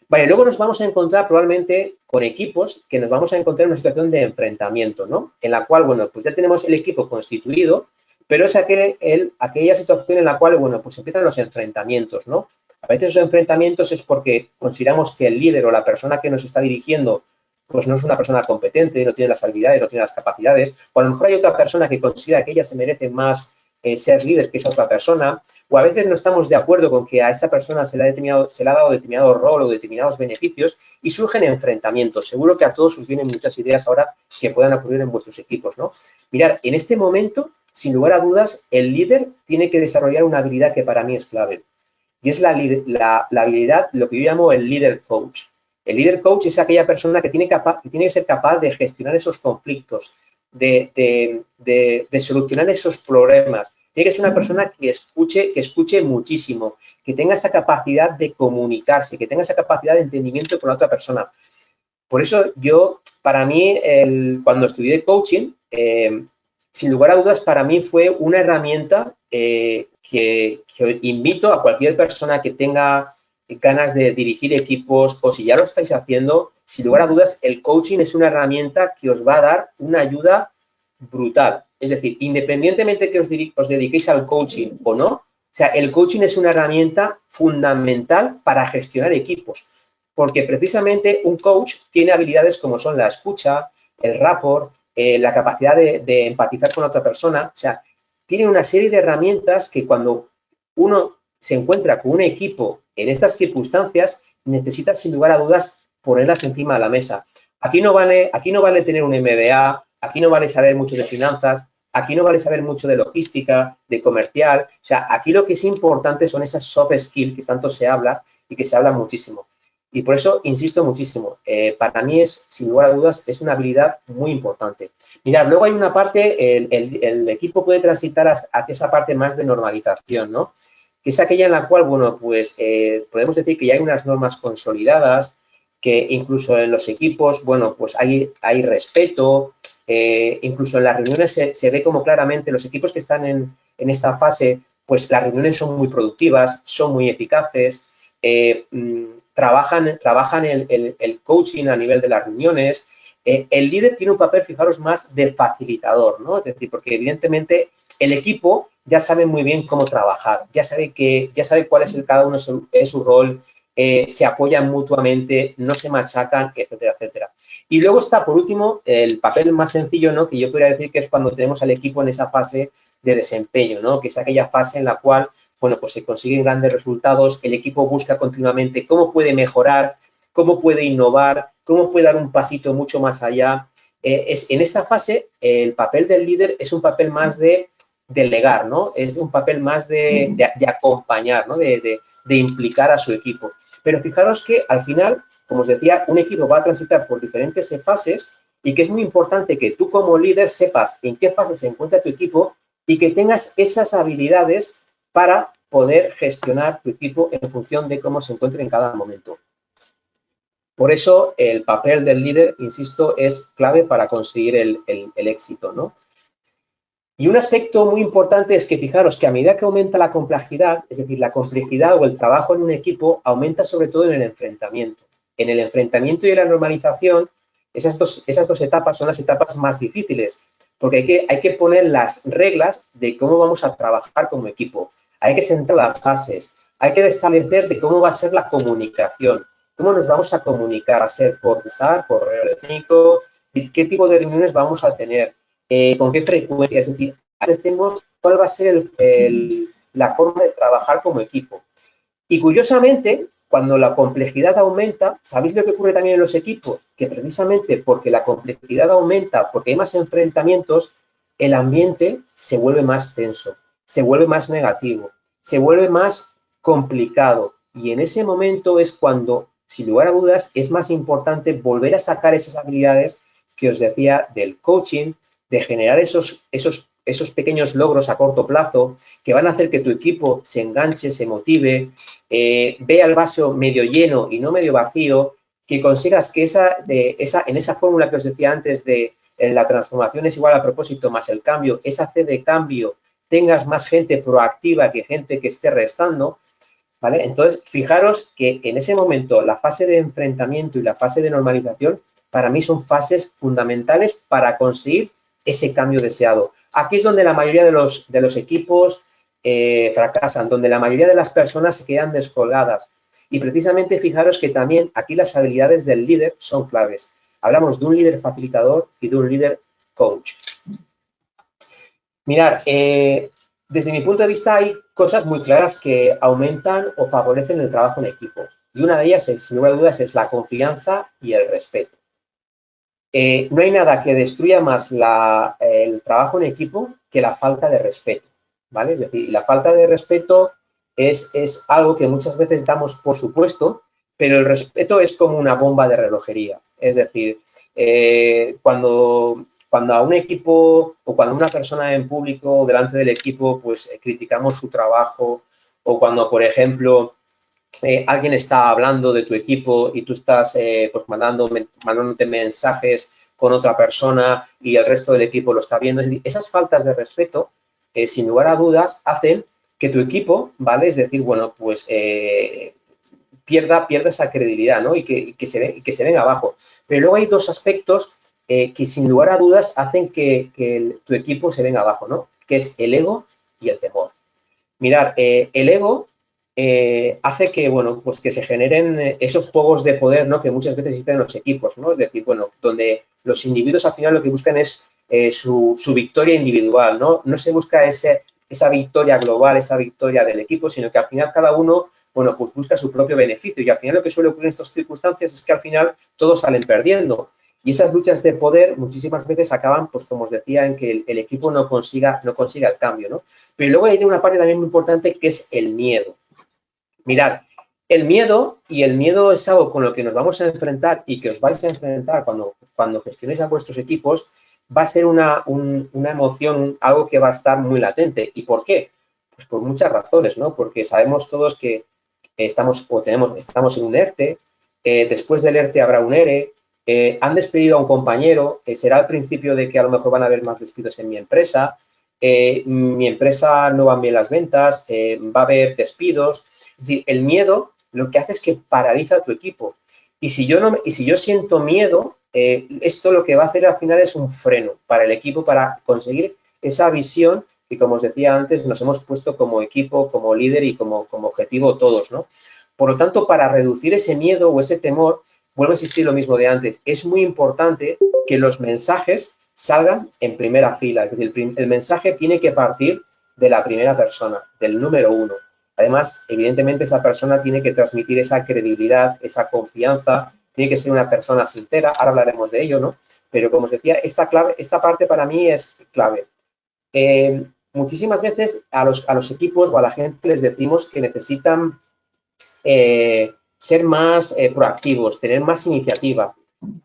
Vale, luego nos vamos a encontrar probablemente con equipos que nos vamos a encontrar en una situación de enfrentamiento, ¿no?, en la cual, bueno, pues ya tenemos el equipo constituido, pero es aquella situación en la cual, bueno, pues empiezan los enfrentamientos, ¿no? A veces esos enfrentamientos es porque consideramos que el líder o la persona que nos está dirigiendo pues no es una persona competente, no tiene las habilidades, no tiene las capacidades, o a lo mejor hay otra persona que considera que ella se merece más ser líder que esa otra persona, o a veces no estamos de acuerdo con que a esta persona se le ha dado determinado rol o determinados beneficios y surgen enfrentamientos. Seguro que a todos os vienen muchas ideas ahora que puedan ocurrir en vuestros equipos, ¿no? Mirad, en este momento, sin lugar a dudas, el líder tiene que desarrollar una habilidad que para mí es clave, y es la habilidad, lo que yo llamo el líder coach. El líder coach es aquella persona que tiene que ser capaz de gestionar esos conflictos, de solucionar esos problemas. Tiene que ser una persona que escuche muchísimo, que tenga esa capacidad de comunicarse, que tenga esa capacidad de entendimiento con la otra persona. Por eso para mí, cuando estudié coaching, sin lugar a dudas, para mí fue una herramienta que invito a cualquier persona que tenga ganas de dirigir equipos o si ya lo estáis haciendo, sin lugar a dudas, el coaching es una herramienta que os va a dar una ayuda brutal. Es decir, independientemente que os dediquéis al coaching o no, o sea, el coaching es una herramienta fundamental para gestionar equipos, porque precisamente un coach tiene habilidades como son la escucha, el rapport, la capacidad de empatizar con otra persona, o sea, tiene una serie de herramientas que cuando uno se encuentra con un equipo en estas circunstancias, necesita sin lugar a dudas ponerlas encima de la mesa. Aquí no vale tener un MBA, aquí no vale saber mucho de finanzas, aquí no vale saber mucho de logística, de comercial, o sea, aquí lo que es importante son esas soft skills que tanto se habla y que se habla muchísimo. Y por eso insisto muchísimo, para mí sin lugar a dudas, es una habilidad muy importante. Mirad, luego hay una parte, el equipo puede transitar hacia esa parte más de normalización, ¿no? Que es aquella en la cual, bueno, pues podemos decir que ya hay unas normas consolidadas, que incluso en los equipos, bueno, pues hay respeto, incluso en las reuniones se ve como claramente los equipos que están en esta fase, pues las reuniones son muy productivas, son muy eficaces, trabajan el coaching a nivel de las reuniones. El líder tiene un papel, fijaros, más de facilitador, ¿no? Es decir, porque evidentemente el equipo ya sabe muy bien cómo trabajar, ya sabe cuál es cada uno es su rol, se apoyan mutuamente, no se machacan, etcétera, etcétera. Y luego está, por último, el papel más sencillo, ¿no? Que yo podría decir que es cuando tenemos al equipo en esa fase de desempeño, ¿no? Que es aquella fase en la cual, bueno, pues se consiguen grandes resultados, el equipo busca continuamente cómo puede mejorar, cómo puede innovar, cómo puede dar un pasito mucho más allá. En esta fase, el papel del líder es un papel más de delegar, ¿no? Es un papel más de acompañar, ¿no? De implicar a su equipo. Pero fijaros que al final, como os decía, un equipo va a transitar por diferentes fases y que es muy importante que tú como líder sepas en qué fase se encuentra tu equipo y que tengas esas habilidades para poder gestionar tu equipo en función de cómo se encuentre en cada momento. Por eso el papel del líder, insisto, es clave para conseguir el éxito, ¿no? Y un aspecto muy importante es que fijaros que a medida que aumenta la complejidad, es decir, la complejidad o el trabajo en un equipo aumenta sobre todo en el enfrentamiento. En el enfrentamiento y la normalización, esas dos etapas son las etapas más difíciles, porque hay que poner las reglas de cómo vamos a trabajar como equipo. Hay que sentar las bases, hay que establecer de cómo va a ser la comunicación, cómo nos vamos a comunicar, a ser por WhatsApp, por correo electrónico, qué tipo de reuniones vamos a tener. Con qué frecuencia, es decir, hacemos cuál va a ser la forma de trabajar como equipo. Y curiosamente, cuando la complejidad aumenta, ¿sabéis lo que ocurre también en los equipos? Que precisamente porque la complejidad aumenta, porque hay más enfrentamientos, el ambiente se vuelve más tenso, se vuelve más negativo, se vuelve más complicado. Y en ese momento es cuando, sin lugar a dudas, es más importante volver a sacar esas habilidades que os decía del coaching, de generar esos pequeños logros a corto plazo que van a hacer que tu equipo se enganche, se motive, vea el vaso medio lleno y no medio vacío, que consigas que en esa fórmula que os decía antes de la transformación es igual al propósito más el cambio, esa C de cambio, tengas más gente proactiva que gente que esté restando, ¿vale? Entonces, fijaros que en ese momento la fase de enfrentamiento y la fase de normalización para mí son fases fundamentales para conseguir ese cambio deseado. Aquí es donde la mayoría de los equipos fracasan, donde la mayoría de las personas se quedan descolgadas. Y precisamente fijaros que también aquí las habilidades del líder son claves. Hablamos de un líder facilitador y de un líder coach. Mirad, desde mi punto de vista hay cosas muy claras que aumentan o favorecen el trabajo en equipo. Y una de ellas, sin lugar a dudas, es la confianza y el respeto. No hay nada que destruya más el trabajo en equipo que la falta de respeto, ¿vale? Es decir, la falta de respeto es algo que muchas veces damos por supuesto, pero el respeto es como una bomba de relojería. Es decir, cuando a un equipo o cuando a una persona en público delante del equipo, pues criticamos su trabajo, o cuando, por ejemplo, alguien está hablando de tu equipo y tú estás pues mandándote mensajes con otra persona y el resto del equipo lo está viendo. Es decir, esas faltas de respeto, sin lugar a dudas, hacen que tu equipo, ¿vale? Es decir, bueno, pues pierda esa credibilidad, ¿no? Y que se venga abajo. Pero luego hay dos aspectos que, sin lugar a dudas, hacen que tu equipo se venga abajo, ¿no? Que es el ego y el temor. Mirad, el ego hace que, bueno, pues que se generen esos juegos de poder, ¿no? Que muchas veces existen en los equipos, ¿no? Es decir, bueno, donde los individuos al final lo que buscan es su victoria individual, ¿no? No se busca esa victoria global, esa victoria del equipo, sino que al final cada uno, bueno, pues busca su propio beneficio y al final lo que suele ocurrir en estas circunstancias es que al final todos salen perdiendo. Y esas luchas de poder muchísimas veces acaban, pues como os decía, en que el equipo no consiga el cambio, ¿no? Pero luego hay una parte también muy importante que es el miedo. Mirad, el miedo es algo con lo que nos vamos a enfrentar y que os vais a enfrentar cuando gestionéis a vuestros equipos, va a ser una emoción, algo que va a estar muy latente. ¿Y por qué? Pues por muchas razones, ¿no? Porque sabemos todos que estamos en un ERTE, después del ERTE habrá un ERE, han despedido a un compañero, será el principio de que a lo mejor van a haber más despidos en mi empresa, mi empresa no van bien las ventas, va a haber despidos. Es decir, el miedo lo que hace es que paraliza a tu equipo. Y si yo siento miedo, esto lo que va a hacer al final es un freno para el equipo para conseguir esa visión que, como os decía antes, nos hemos puesto como equipo, como líder y como objetivo todos, ¿no? Por lo tanto, para reducir ese miedo o ese temor, vuelve a existir lo mismo de antes. Es muy importante que los mensajes salgan en primera fila. Es decir, el mensaje tiene que partir de la primera persona, del número uno. Además, evidentemente, esa persona tiene que transmitir esa credibilidad, esa confianza, tiene que ser una persona sincera, ahora hablaremos de ello, ¿no? Pero como os decía, esta parte para mí es clave. Muchísimas veces a los equipos o a la gente les decimos que necesitan ser más proactivos, tener más iniciativa.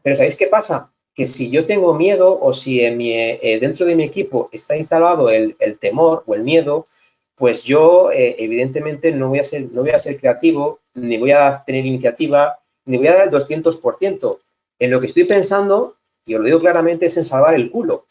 Pero ¿sabéis qué pasa? Que si yo tengo miedo o si dentro de mi equipo está instalado el temor o el miedo, pues yo evidentemente no voy a ser creativo, ni voy a tener iniciativa, ni voy a dar el 200%. En lo que estoy pensando, y os lo digo claramente, es en salvar el culo.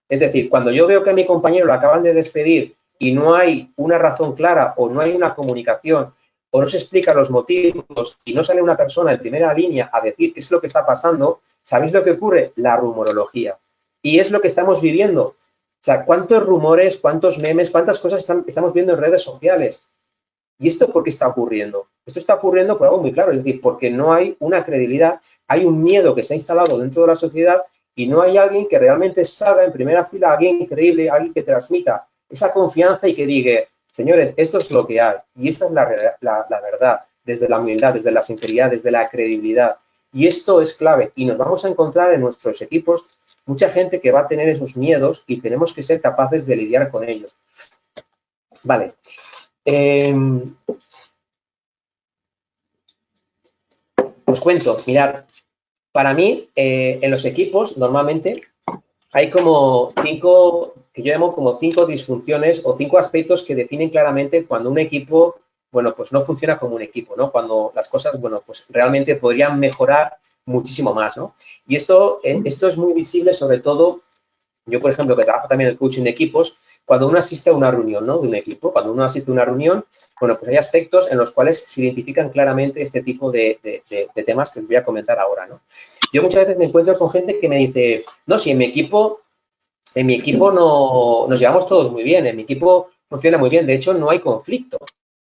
Es decir, cuando yo veo que a mi compañero lo acaban de despedir y no hay una razón clara o no hay una comunicación o no se explican los motivos y no sale una persona en primera línea a decir qué es lo que está pasando, ¿sabéis lo que ocurre? La rumorología. Y es lo que estamos viviendo. O sea, ¿cuántos rumores, cuántos memes, cuántas cosas estamos viendo en redes sociales? ¿Y esto por qué está ocurriendo? Esto está ocurriendo por algo muy claro, es decir, porque no hay una credibilidad, hay un miedo que se ha instalado dentro de la sociedad y no hay alguien que realmente salga en primera fila, alguien increíble, alguien que transmita esa confianza y que diga, señores, esto es lo que hay y esta es la verdad, desde la humildad, desde la sinceridad, desde la credibilidad. Y esto es clave y nos vamos a encontrar en nuestros equipos mucha gente que va a tener esos miedos y tenemos que ser capaces de lidiar con ellos. Vale. Os cuento, mirad, para mí en los equipos normalmente hay como que yo llamo como 5 disfunciones o 5 aspectos que definen claramente cuando un equipo, bueno, pues no funciona como un equipo, ¿no? Cuando las cosas, bueno, pues realmente podrían mejorar muchísimo más, ¿no? Y esto es muy visible sobre todo, yo por ejemplo que trabajo también en el coaching de equipos, cuando uno asiste a una reunión, ¿no? De un equipo, cuando uno asiste a una reunión, bueno, pues hay aspectos en los cuales se identifican claramente este tipo de temas que os voy a comentar ahora, ¿no? Yo muchas veces me encuentro con gente que me dice, no, si en mi equipo no nos llevamos todos muy bien, en mi equipo funciona muy bien, de hecho no hay conflicto.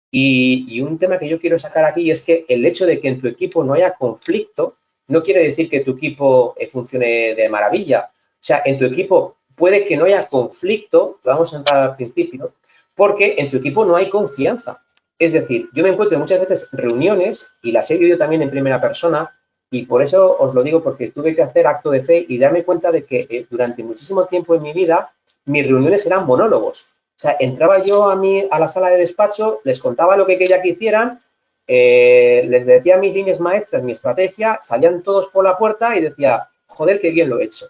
Y un tema que yo quiero sacar aquí es que el hecho de que en tu equipo no haya conflicto no quiere decir que tu equipo funcione de maravilla. O sea, en tu equipo puede que no haya conflicto, vamos a entrar al principio, porque en tu equipo no hay confianza. Es decir, yo me encuentro muchas veces reuniones, y las he vivido también en primera persona, y por eso os lo digo, porque tuve que hacer acto de fe y darme cuenta de que durante muchísimo tiempo en mi vida, mis reuniones eran monólogos. O sea, entraba yo a la sala de despacho, les contaba lo que quería que hicieran, les decía mis líneas maestras, mi estrategia, salían todos por la puerta y decía, joder, qué bien lo he hecho.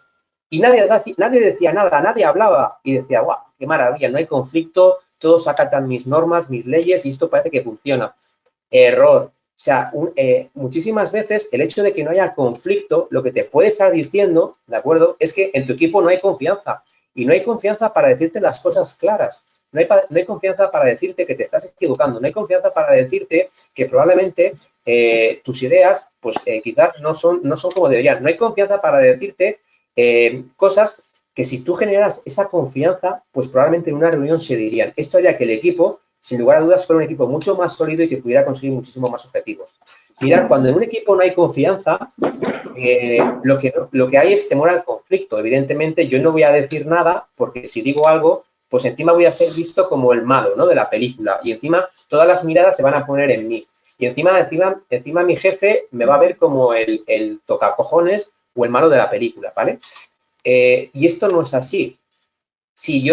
Y nadie decía nada, nadie hablaba y decía, guau, qué maravilla, no hay conflicto, todos acatan mis normas, mis leyes y esto parece que funciona. Error. O sea, muchísimas veces el hecho de que no haya conflicto, lo que te puede estar diciendo, ¿de acuerdo?, es que en tu equipo no hay confianza. Y no hay confianza para decirte las cosas claras. No hay confianza para decirte que te estás equivocando. No hay confianza para decirte que probablemente tus ideas, pues quizás no son como deberían. No hay confianza para decirte cosas que si tú generas esa confianza, pues probablemente en una reunión se dirían. Esto haría que el equipo, sin lugar a dudas, fuera un equipo mucho más sólido y que pudiera conseguir muchísimo más objetivos. Mirad, cuando en un equipo no hay confianza, lo que hay es temor al conflicto. Evidentemente, yo no voy a decir nada porque si digo algo, pues encima voy a ser visto como el malo, ¿no?, de la película. Y encima todas las miradas se van a poner en mí. Y encima mi jefe me va a ver como el tocacojones o el malo de la película, ¿vale? Y esto no es así. Si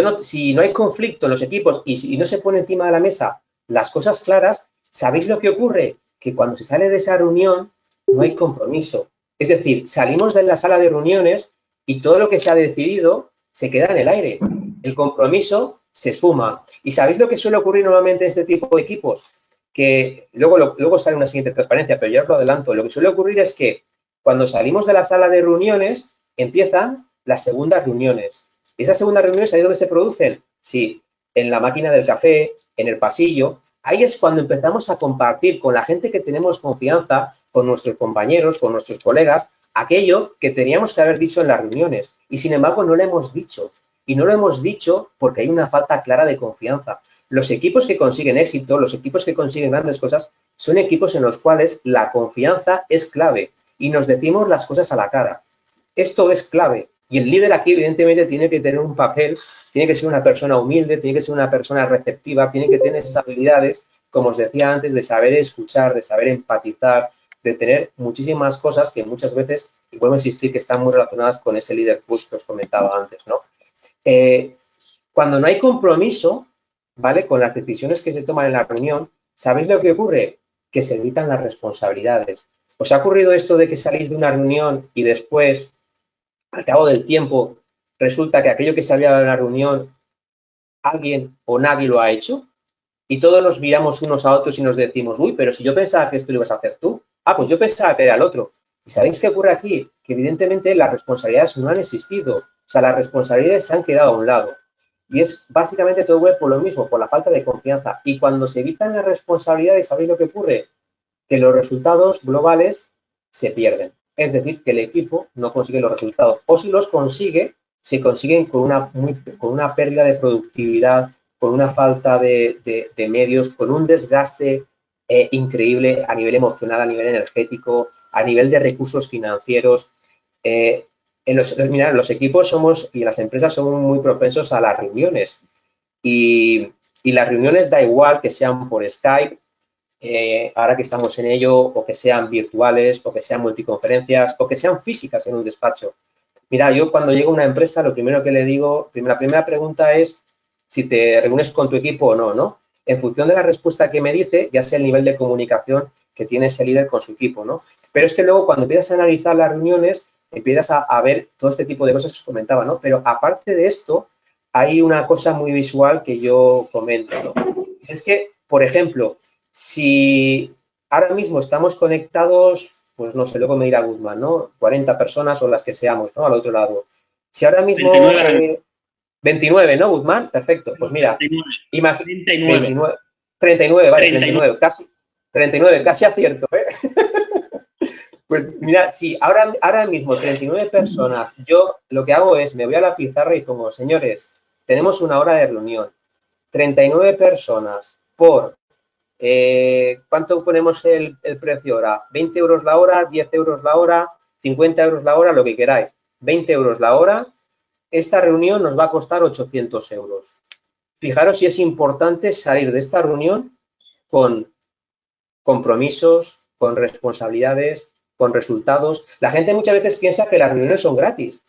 no hay conflicto en los equipos y no se pone encima de la mesa las cosas claras, ¿sabéis lo que ocurre? Que cuando se sale de esa reunión no hay compromiso. Es decir, salimos de la sala de reuniones y todo lo que se ha decidido se queda en el aire. El compromiso se esfuma. ¿Y sabéis lo que suele ocurrir normalmente en este tipo de equipos? Que luego sale una siguiente transparencia, pero ya os lo adelanto. Lo que suele ocurrir es que cuando salimos de la sala de reuniones empiezan las segundas reuniones. ¿Esas segundas reuniones ahí donde se producen? Sí, en la máquina del café, en el pasillo. Ahí es cuando empezamos a compartir con la gente que tenemos confianza, con nuestros compañeros, con nuestros colegas, aquello que teníamos que haber dicho en las reuniones. Y sin embargo no lo hemos dicho. Y no lo hemos dicho porque hay una falta clara de confianza. Los equipos que consiguen éxito, los equipos que consiguen grandes cosas, son equipos en los cuales la confianza es clave y nos decimos las cosas a la cara. Esto es clave. Y el líder aquí, evidentemente, tiene que tener un papel, tiene que ser una persona humilde, tiene que ser una persona receptiva, tiene que tener esas habilidades como os decía antes, de saber escuchar, de saber empatizar, de tener muchísimas cosas que muchas veces, y vuelvo a insistir, que están muy relacionadas con ese líder push que os comentaba antes, ¿no? Cuando no hay compromiso, ¿vale? Con las decisiones que se toman en la reunión, ¿sabéis lo que ocurre? Que se evitan las responsabilidades. ¿Os ha ocurrido esto de que salís de una reunión y después, al cabo del tiempo, resulta que aquello que se había dado en la reunión, alguien o nadie lo ha hecho? Y todos nos miramos unos a otros y nos decimos, uy, pero si yo pensaba que esto lo ibas a hacer tú. Ah, pues yo pensaba que era el otro. ¿Y sabéis qué ocurre aquí? Que evidentemente las responsabilidades no han existido. O sea, las responsabilidades se han quedado a un lado. Y es básicamente todo por lo mismo, por la falta de confianza. Y cuando se evitan las responsabilidades, ¿sabéis lo que ocurre? Que los resultados globales se pierden. Es decir, que el equipo no consigue los resultados. O si los consigue, se consiguen con una pérdida de productividad, con una falta de medios, con un desgaste increíble a nivel emocional, a nivel energético, a nivel de recursos financieros. Mirad, los equipos somos y las empresas son muy propensos a las reuniones. Y las reuniones da igual que sean por Skype, ahora que estamos en ello, o que sean virtuales, o que sean multiconferencias, o que sean físicas en un despacho. Mira, yo cuando llego a una empresa, lo primero que le digo, la primera pregunta es si te reúnes con tu equipo o no, ¿no? En función de la respuesta que me dice, ya sea el nivel de comunicación que tiene ese líder con su equipo, ¿no? Pero es que luego cuando empiezas a analizar las reuniones, empiezas a ver todo este tipo de cosas que os comentaba, ¿no? Pero aparte de esto, hay una cosa muy visual que yo comento, ¿no? Es que, por ejemplo, si ahora mismo estamos conectados, pues no sé, luego me dirá Guzmán, ¿no? 40 personas o las que seamos, ¿no? Al otro lado. Si ahora mismo... 29, ¿no, Guzmán? Perfecto. Pues mira, 29. 39, vale, 39, casi. 39, casi acierto, ¿eh? Pues mira, si ahora mismo 39 personas, yo lo que hago es, me voy a la pizarra y pongo, señores, tenemos una hora de reunión. 39 personas por, ¿cuánto ponemos el precio ahora? 20 euros la hora, 10 euros la hora, 50 euros la hora, lo que queráis. 20 euros la hora. Esta reunión nos va a costar 800 euros. Fijaros si es importante salir de esta reunión con compromisos, con responsabilidades, con resultados. La gente muchas veces piensa que las reuniones son gratis.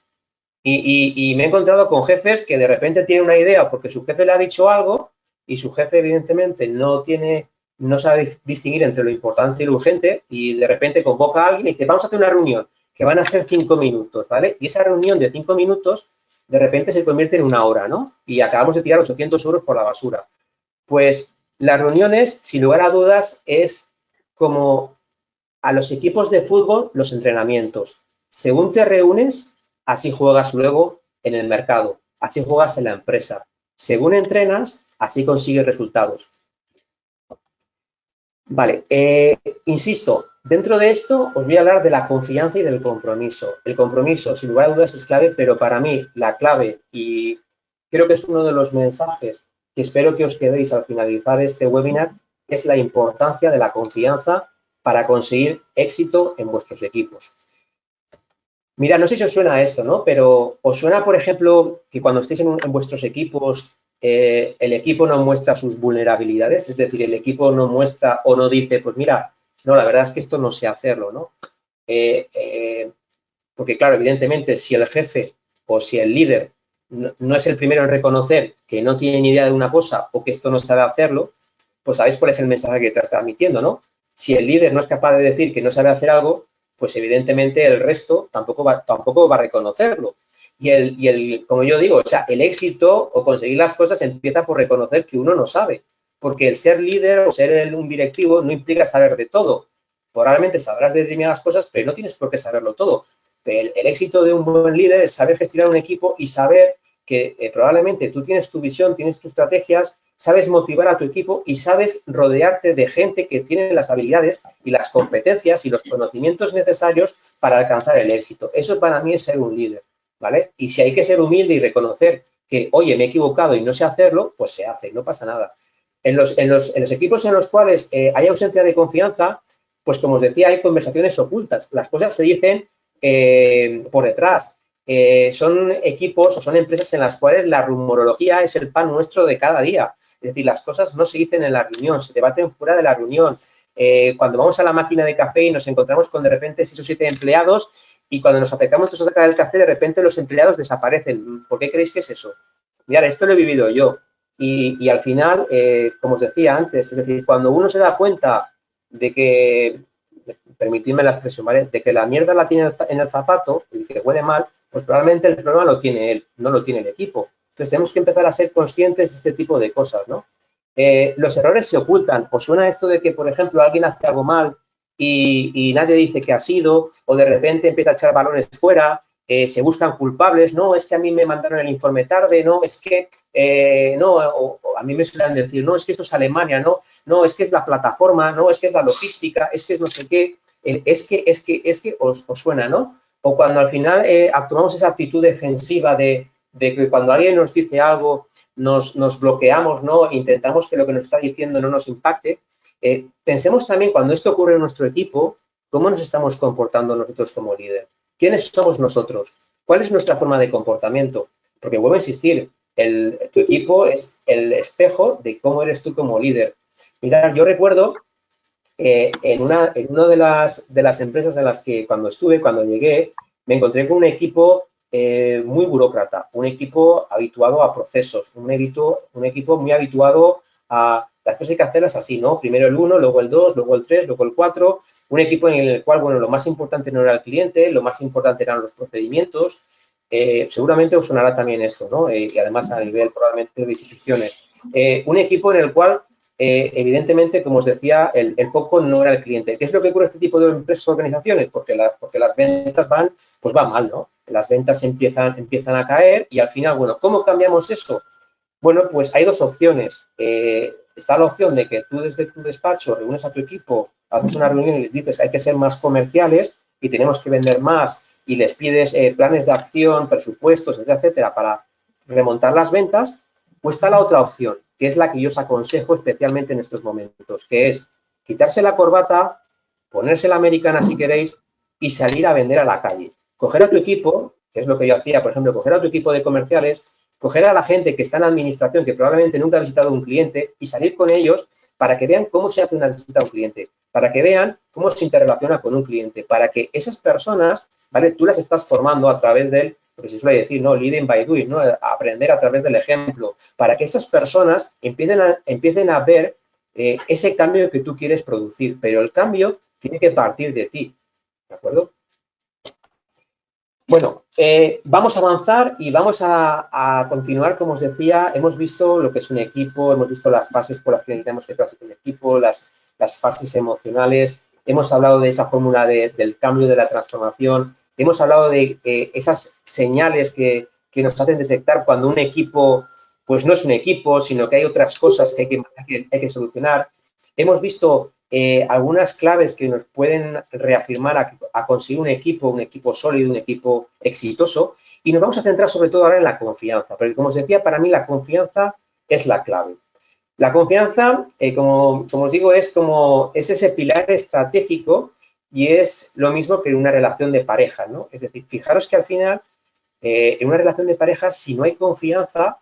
Y me he encontrado con jefes que de repente tienen una idea porque su jefe le ha dicho algo y su jefe evidentemente no sabe distinguir entre lo importante y lo urgente y de repente convoca a alguien y dice, vamos a hacer una reunión que van a ser 5 minutos, ¿vale? Y esa reunión de 5 minutos de repente se convierte en una hora, ¿no? Y acabamos de tirar 800 euros por la basura. Pues las reuniones, sin lugar a dudas, es como a los equipos de fútbol los entrenamientos. Según te reúnes, así juegas luego en el mercado, así juegas en la empresa. Según entrenas, así consigues resultados. Vale, insisto, dentro de esto os voy a hablar de la confianza y del compromiso. El compromiso, sin lugar a dudas, es clave, pero para mí la clave, y creo que es uno de los mensajes que espero que os quedéis al finalizar este webinar, es la importancia de la confianza para conseguir éxito en vuestros equipos. Mira, no sé si os suena esto, ¿no? Pero os suena, por ejemplo, que cuando estéis en vuestros equipos, el equipo no muestra sus vulnerabilidades, es decir, el equipo no muestra o no dice, pues mira, no, la verdad es que esto no sé hacerlo, ¿no? Porque, claro, evidentemente, si el jefe o si el líder no es el primero en reconocer que no tiene ni idea de una cosa o que esto no sabe hacerlo, pues sabéis cuál es el mensaje que está transmitiendo, ¿no? Si el líder no es capaz de decir que no sabe hacer algo, pues evidentemente el resto tampoco va a reconocerlo. Y como yo digo, o sea, el éxito o conseguir las cosas empieza por reconocer que uno no sabe. Porque el ser líder o ser un directivo no implica saber de todo. Probablemente sabrás de determinadas cosas, pero no tienes por qué saberlo todo. El éxito de un buen líder es saber gestionar un equipo y saber que probablemente tú tienes tu visión, tienes tus estrategias, sabes motivar a tu equipo y sabes rodearte de gente que tiene las habilidades y las competencias y los conocimientos necesarios para alcanzar el éxito. Eso para mí es ser un líder, ¿vale? Y si hay que ser humilde y reconocer que, oye, me he equivocado y no sé hacerlo, pues se hace, no pasa nada. En los equipos en los cuales hay ausencia de confianza, pues como os decía, hay conversaciones ocultas. Las cosas se dicen por detrás. son equipos o son empresas en las cuales la rumorología es el pan nuestro de cada día. Es decir, las cosas no se dicen en la reunión, se debaten fuera de la reunión. Cuando vamos a la máquina de café y nos encontramos con de repente 6 o 7 empleados y cuando nos acercamos a sacar el café, de repente los empleados desaparecen. ¿Por qué creéis que es eso? Mirad, esto lo he vivido yo. Y al final, como os decía antes, es decir, cuando uno se da cuenta de que, permitidme la expresión, ¿vale? De que la mierda la tiene en el zapato y que huele mal, pues probablemente el problema lo tiene él, no lo tiene el equipo. Entonces tenemos que empezar a ser conscientes de este tipo de cosas, ¿no? Los errores se ocultan. ¿Os suena esto de que, por ejemplo, alguien hace algo mal y nadie dice que ha sido, o de repente empieza a echar balones fuera, se buscan culpables? No, es que a mí me mandaron el informe tarde, no, es que, no, o a mí me suelen decir, no, es que esto es Alemania, no, no, es que es la plataforma, no, es que es la logística, es que es no sé qué, es que os suena, ¿no? O cuando al final tomamos esa actitud defensiva de que cuando alguien nos dice algo nos bloqueamos, ¿no? Intentamos que lo que nos está diciendo no nos impacte. Pensemos también cuando esto ocurre en nuestro equipo, cómo nos estamos comportando nosotros como líder. ¿Quiénes somos nosotros? ¿Cuál es nuestra forma de comportamiento? Porque vuelvo a insistir, tu equipo es el espejo de cómo eres tú como líder. Mirad, yo recuerdo en una de las empresas en las que cuando llegué, me encontré con un equipo muy burócrata, un equipo habituado a procesos, un equipo muy habituado a las cosas hay que hacerlas así, ¿no? Primero el 1, luego el 2, luego el 3, luego el 4, un equipo en el cual, bueno, lo más importante no era el cliente, lo más importante eran los procedimientos. Seguramente os sonará también esto, ¿no? Y además a nivel probablemente de instituciones. Un equipo en el cual evidentemente, como os decía, el foco no era el cliente. ¿Qué es lo que ocurre en este tipo de empresas o organizaciones? Porque las ventas van mal, ¿no? Las ventas empiezan a caer y al final, bueno, ¿cómo cambiamos eso? Bueno, pues hay dos opciones. Está la opción de que tú desde tu despacho reúnes a tu equipo, haces una reunión y les dices hay que ser más comerciales y tenemos que vender más y les pides planes de acción, presupuestos, etcétera, para remontar las ventas. Pues está la otra opción, que es la que yo os aconsejo especialmente en estos momentos, que es quitarse la corbata, ponerse la americana si queréis y salir a vender a la calle. Coger a tu equipo, que es lo que yo hacía, por ejemplo, coger a tu equipo de comerciales, coger a la gente que está en la administración, que probablemente nunca ha visitado un cliente y salir con ellos para que vean cómo se hace una visita a un cliente, para que vean cómo se interrelaciona con un cliente, para que esas personas, ¿vale? Tú las estás formando a través del, lo que se suele decir, ¿no? Leading by doing, ¿no? Aprender a través del ejemplo, para que esas personas empiecen a ver ese cambio que tú quieres producir, pero el cambio tiene que partir de ti, ¿de acuerdo? Bueno, vamos a avanzar y vamos a continuar, como os decía, hemos visto lo que es un equipo, hemos visto las fases por las que necesitamos que trabaje un equipo, las fases emocionales, hemos hablado de esa fórmula del cambio, de la transformación, hemos hablado de esas señales que nos hacen detectar cuando un equipo, pues no es un equipo, sino que hay otras cosas que hay que solucionar. Hemos visto algunas claves que nos pueden reafirmar a conseguir un equipo sólido, un equipo exitoso, y nos vamos a centrar sobre todo ahora en la confianza, porque como os decía, para mí la confianza es la clave. La confianza, como os digo, es ese pilar estratégico y es lo mismo que en una relación de pareja, ¿no? Es decir, fijaros que al final, en una relación de pareja, si no hay confianza,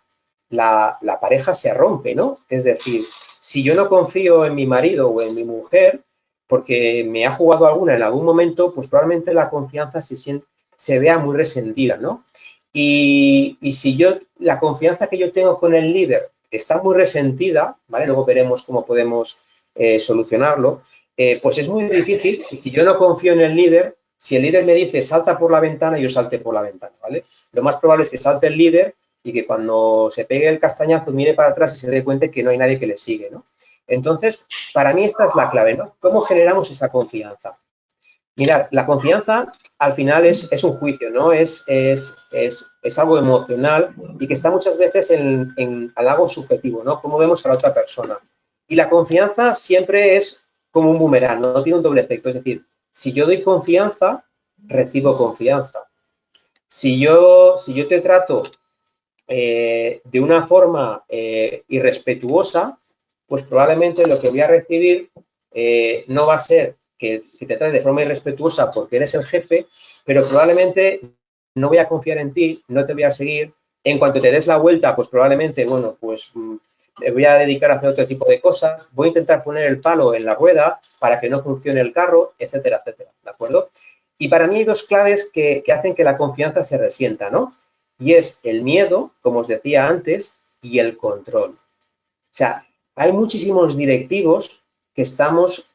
la pareja se rompe, ¿no? Es decir, si yo no confío en mi marido o en mi mujer, porque me ha jugado alguna en algún momento, pues probablemente la confianza se vea muy resentida, ¿no? Y si la confianza que yo tengo con el líder está muy resentida, ¿vale? Luego veremos cómo podemos solucionarlo, pues es muy difícil. Y si yo no confío en el líder, si el líder me dice salta por la ventana, yo salte por la ventana, ¿vale? Lo más probable es que salte el líder y que cuando se pegue el castañazo mire para atrás y se dé cuenta que no hay nadie que le sigue, ¿no? Entonces, para mí esta es la clave, ¿no? ¿Cómo generamos esa confianza? Mirad, la confianza al final es un juicio, ¿no? Es algo emocional y que está muchas veces en algo subjetivo, ¿no? Cómo vemos a la otra persona. Y la confianza siempre es como un boomerang, no tiene un doble efecto. Es decir, si yo doy confianza, recibo confianza. Si yo te trato de una forma irrespetuosa, pues probablemente lo que voy a recibir no va a ser que te trate de forma irrespetuosa porque eres el jefe, pero probablemente no voy a confiar en ti, no te voy a seguir. En cuanto te des la vuelta, pues probablemente, bueno, pues me voy a dedicar a hacer otro tipo de cosas, voy a intentar poner el palo en la rueda para que no funcione el carro, etcétera, etcétera, ¿de acuerdo? Y para mí hay dos claves que hacen que la confianza se resienta, ¿no? Y es el miedo, como os decía antes, y el control. O sea, hay muchísimos directivos que estamos,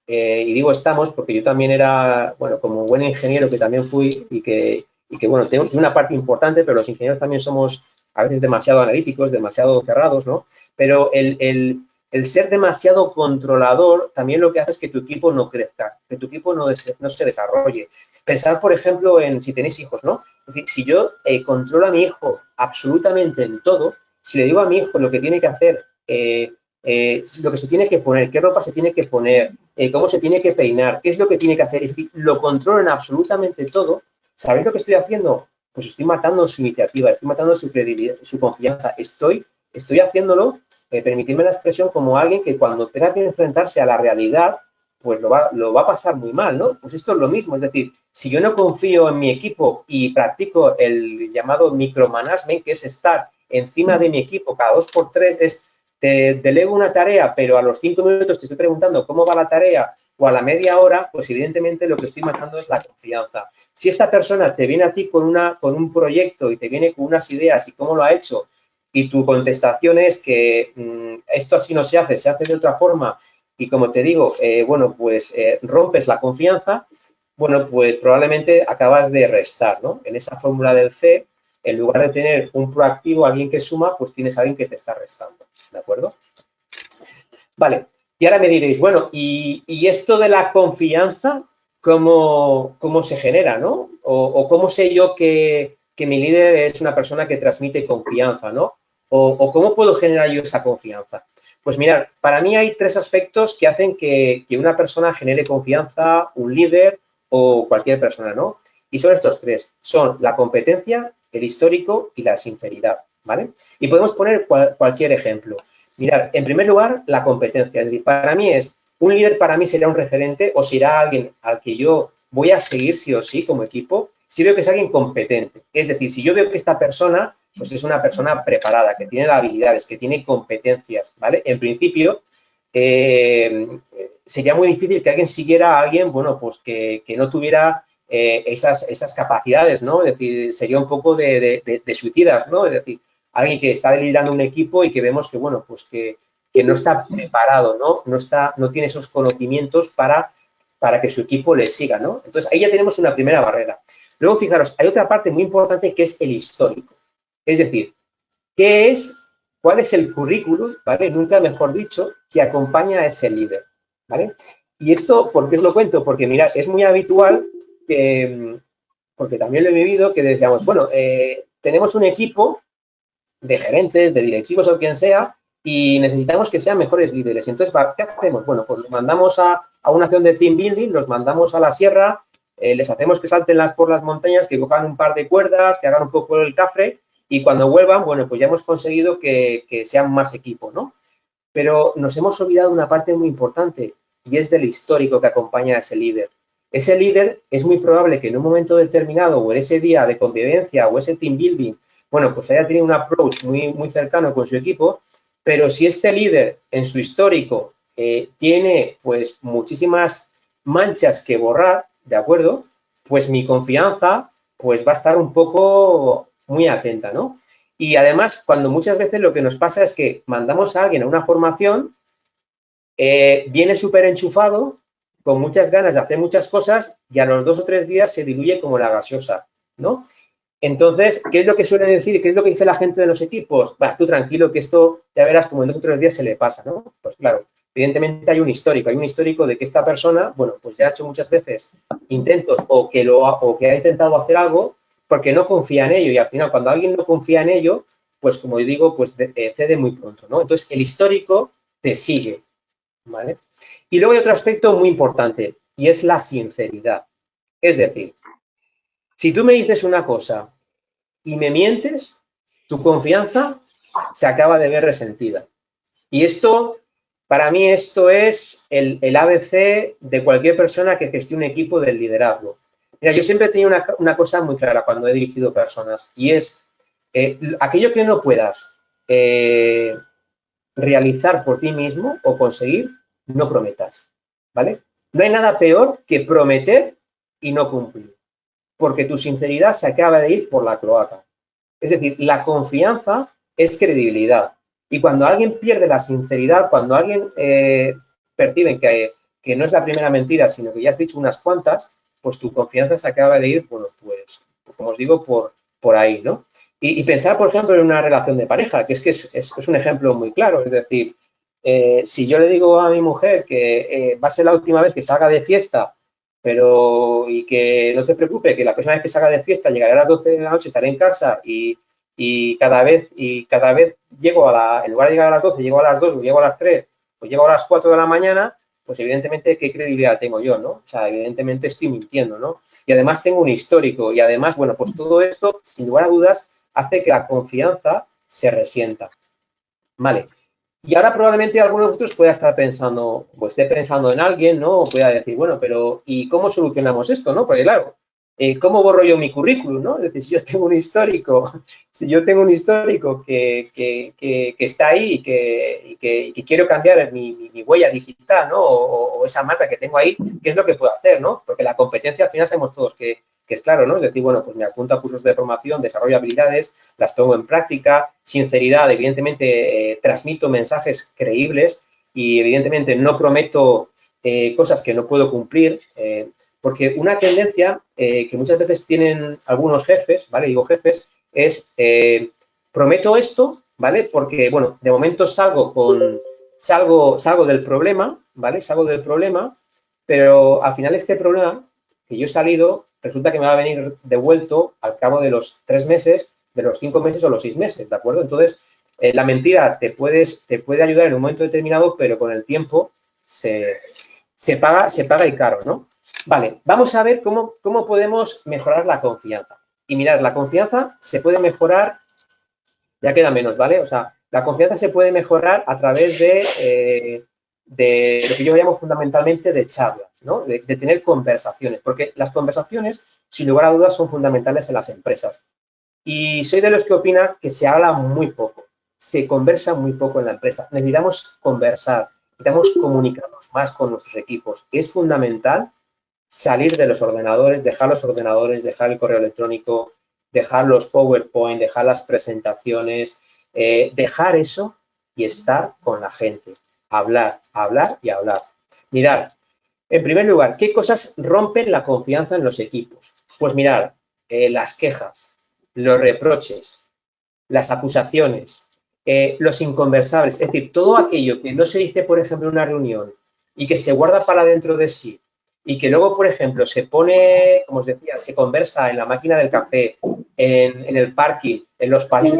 y digo estamos porque yo también era, bueno, como buen ingeniero que también fui y que bueno, tengo una parte importante, pero los ingenieros también somos a veces demasiado analíticos, demasiado cerrados, ¿no? Pero el ser demasiado controlador también lo que hace es que tu equipo no crezca, que tu equipo no se desarrolle. Pensad, por ejemplo, en si tenéis hijos, ¿no? Es decir, si yo controlo a mi hijo absolutamente en todo, si le digo a mi hijo lo que tiene que hacer, lo que se tiene que poner, qué ropa se tiene que poner, cómo se tiene que peinar, qué es lo que tiene que hacer, es decir, lo controlo en absolutamente todo. ¿Sabéis lo que estoy haciendo? Pues estoy matando su iniciativa, estoy matando su credibilidad, su confianza. Estoy haciéndolo, permitidme la expresión, como alguien que cuando tenga que enfrentarse a la realidad, pues lo va a pasar muy mal, ¿no? Pues esto es lo mismo, es decir, si yo no confío en mi equipo y practico el llamado micromanagement, que es estar encima de mi equipo cada 2 por 3, es te delego una tarea, pero a los 5 minutos te estoy preguntando cómo va la tarea o a la media hora, pues evidentemente lo que estoy matando es la confianza. Si esta persona te viene a ti con un proyecto y te viene con unas ideas y cómo lo ha hecho y tu contestación es que esto así no se hace de otra forma y como te digo, bueno, pues rompes la confianza, bueno, pues probablemente acabas de restar, ¿no? En esa fórmula del C, en lugar de tener un proactivo, alguien que suma, pues tienes a alguien que te está restando, ¿de acuerdo? Vale, y ahora me diréis, bueno, ¿y esto de la confianza, cómo se genera, ¿no? O cómo sé yo que mi líder es una persona que transmite confianza, ¿no? O cómo puedo generar yo esa confianza. Pues mirad, para mí hay 3 aspectos que hacen que una persona genere confianza, un líder o cualquier persona, ¿no? Y son estos 3, son la competencia, el histórico y la sinceridad, ¿vale? Y podemos poner cualquier ejemplo. Mirad, en primer lugar, la competencia. Es decir, para mí un líder para mí será un referente o será alguien al que yo voy a seguir sí o sí como equipo si veo que es alguien competente. Es decir, si yo veo que esta persona pues es una persona preparada, que tiene habilidades, que tiene competencias, ¿vale? En principio, sería muy difícil que alguien siguiera a alguien, bueno, pues que no tuviera esas capacidades, ¿no? Es decir, sería un poco de suicidas, ¿no? Es decir, alguien que está liderando un equipo y que vemos que, bueno, pues que no está preparado, ¿no? No tiene esos conocimientos para que su equipo le siga, ¿no? Entonces, ahí ya tenemos una primera barrera. Luego, fijaros, hay otra parte muy importante que es el histórico. Es decir, cuál es el currículum, ¿vale? Nunca mejor dicho, que acompaña a ese líder, ¿vale? Y esto, ¿por qué os lo cuento? Porque, mirad, es muy habitual que, porque también lo he vivido, que decíamos, bueno, tenemos un equipo de gerentes, de directivos o quien sea, y necesitamos que sean mejores líderes. Entonces, ¿qué hacemos? Bueno, pues los mandamos a una acción de team building, los mandamos a la sierra, les hacemos que salten por las montañas, que cojan un par de cuerdas, que hagan un poco el cafre, y cuando vuelvan, bueno, pues ya hemos conseguido que sean más equipo, ¿no? Pero nos hemos olvidado una parte muy importante, y es del histórico que acompaña a ese líder. Ese líder es muy probable que en un momento determinado o en ese día de convivencia o ese team building, bueno, pues haya tenido un approach muy, muy cercano con su equipo, pero si este líder en su histórico tiene pues muchísimas manchas que borrar, ¿de acuerdo? Pues mi confianza pues va a estar un poco muy atenta, ¿no? Y además, cuando muchas veces lo que nos pasa es que mandamos a alguien a una formación, viene súper enchufado, con muchas ganas de hacer muchas cosas y a los 2 o 3 días se diluye como la gaseosa, ¿no? Entonces, ¿qué es lo que suele decir? ¿Qué es lo que dice la gente de los equipos? Va, tú tranquilo que esto ya verás como en 2 o 3 días se le pasa, ¿no? Pues claro, evidentemente hay un histórico de que esta persona, bueno, pues ya ha hecho muchas veces intentos o que ha intentado hacer algo porque no confía en ello y al final cuando alguien no confía en ello, pues como yo digo, pues cede muy pronto, ¿no? Entonces, el histórico te sigue, ¿vale? Y luego hay otro aspecto muy importante y es la sinceridad. Es decir, si tú me dices una cosa y me mientes, tu confianza se acaba de ver resentida. Y esto, para mí, esto es el ABC de cualquier persona que gestione un equipo del liderazgo. Mira, yo siempre he tenido una cosa muy clara cuando he dirigido personas y es aquello que no puedas realizar por ti mismo o conseguir, no prometas, ¿vale? No hay nada peor que prometer y no cumplir, porque tu sinceridad se acaba de ir por la cloaca. Es decir, la confianza es credibilidad. Y cuando alguien pierde la sinceridad, cuando alguien percibe que no es la primera mentira, sino que ya has dicho unas cuantas, pues tu confianza se acaba de ir, bueno, pues, como os digo, por ahí, ¿no? Y pensar, por ejemplo, en una relación de pareja, que es un ejemplo muy claro. Es decir, si yo le digo a mi mujer que va a ser la última vez que salga de fiesta, y que no te preocupes, que la próxima vez que salga de fiesta llegaré a las 12 de la noche, estaré en casa y cada vez llego en lugar de llegar a las 12, llego a las 2, o llego a las 3, o llego a las 4 de la mañana, pues evidentemente, ¿qué credibilidad tengo yo, no? O sea, evidentemente estoy mintiendo, ¿no? Y además tengo un histórico y además, bueno, pues todo esto, sin lugar a dudas, hace que la confianza se resienta. Vale. Y ahora probablemente alguno de vosotros pueda estar pensando, o esté pensando en alguien, ¿no? O pueda decir, bueno, pero ¿y cómo solucionamos esto, no? Porque claro, ¿cómo borro yo mi currículum, no? Es decir, si yo tengo un histórico, que está ahí y que quiero cambiar mi huella digital, ¿no? O esa marca que tengo ahí, ¿qué es lo que puedo hacer, no? Porque la competencia al final sabemos todos que es claro, ¿no? Es decir, bueno, pues me apunto a cursos de formación, desarrollo habilidades, las pongo en práctica, sinceridad, evidentemente transmito mensajes creíbles y evidentemente no prometo cosas que no puedo cumplir, porque una tendencia que muchas veces tienen algunos jefes, ¿vale? Digo jefes, es prometo esto, ¿vale? Porque, bueno, de momento salgo del problema, ¿vale? Salgo del problema, pero al final este problema que yo he salido, resulta que me va a venir devuelto al cabo de los 3 meses, de los 5 meses o los 6 meses, ¿de acuerdo? Entonces, la mentira te puede ayudar en un momento determinado, pero con el tiempo se paga y caro, ¿no? Vale, vamos a ver cómo podemos mejorar la confianza. Y mirad, la confianza se puede mejorar, ya queda menos, ¿vale? O sea, la confianza se puede mejorar a través de lo que yo llamo fundamentalmente de charlas, ¿no? De tener conversaciones, porque las conversaciones, sin lugar a dudas, son fundamentales en las empresas. Y soy de los que opina que se habla muy poco, se conversa muy poco en la empresa. Necesitamos conversar, necesitamos comunicarnos más con nuestros equipos. Es fundamental salir de los ordenadores, dejar el correo electrónico, dejar los PowerPoint, dejar las presentaciones, dejar eso y estar con la gente. Hablar, hablar y hablar. Mirad, en primer lugar, ¿qué cosas rompen la confianza en los equipos? Pues mirad, las quejas, los reproches, las acusaciones, los inconversables, es decir, todo aquello que no se dice, por ejemplo, en una reunión y que se guarda para dentro de sí y que luego, por ejemplo, se pone, como os decía, se conversa en la máquina del café, en el parking, en los pasillos,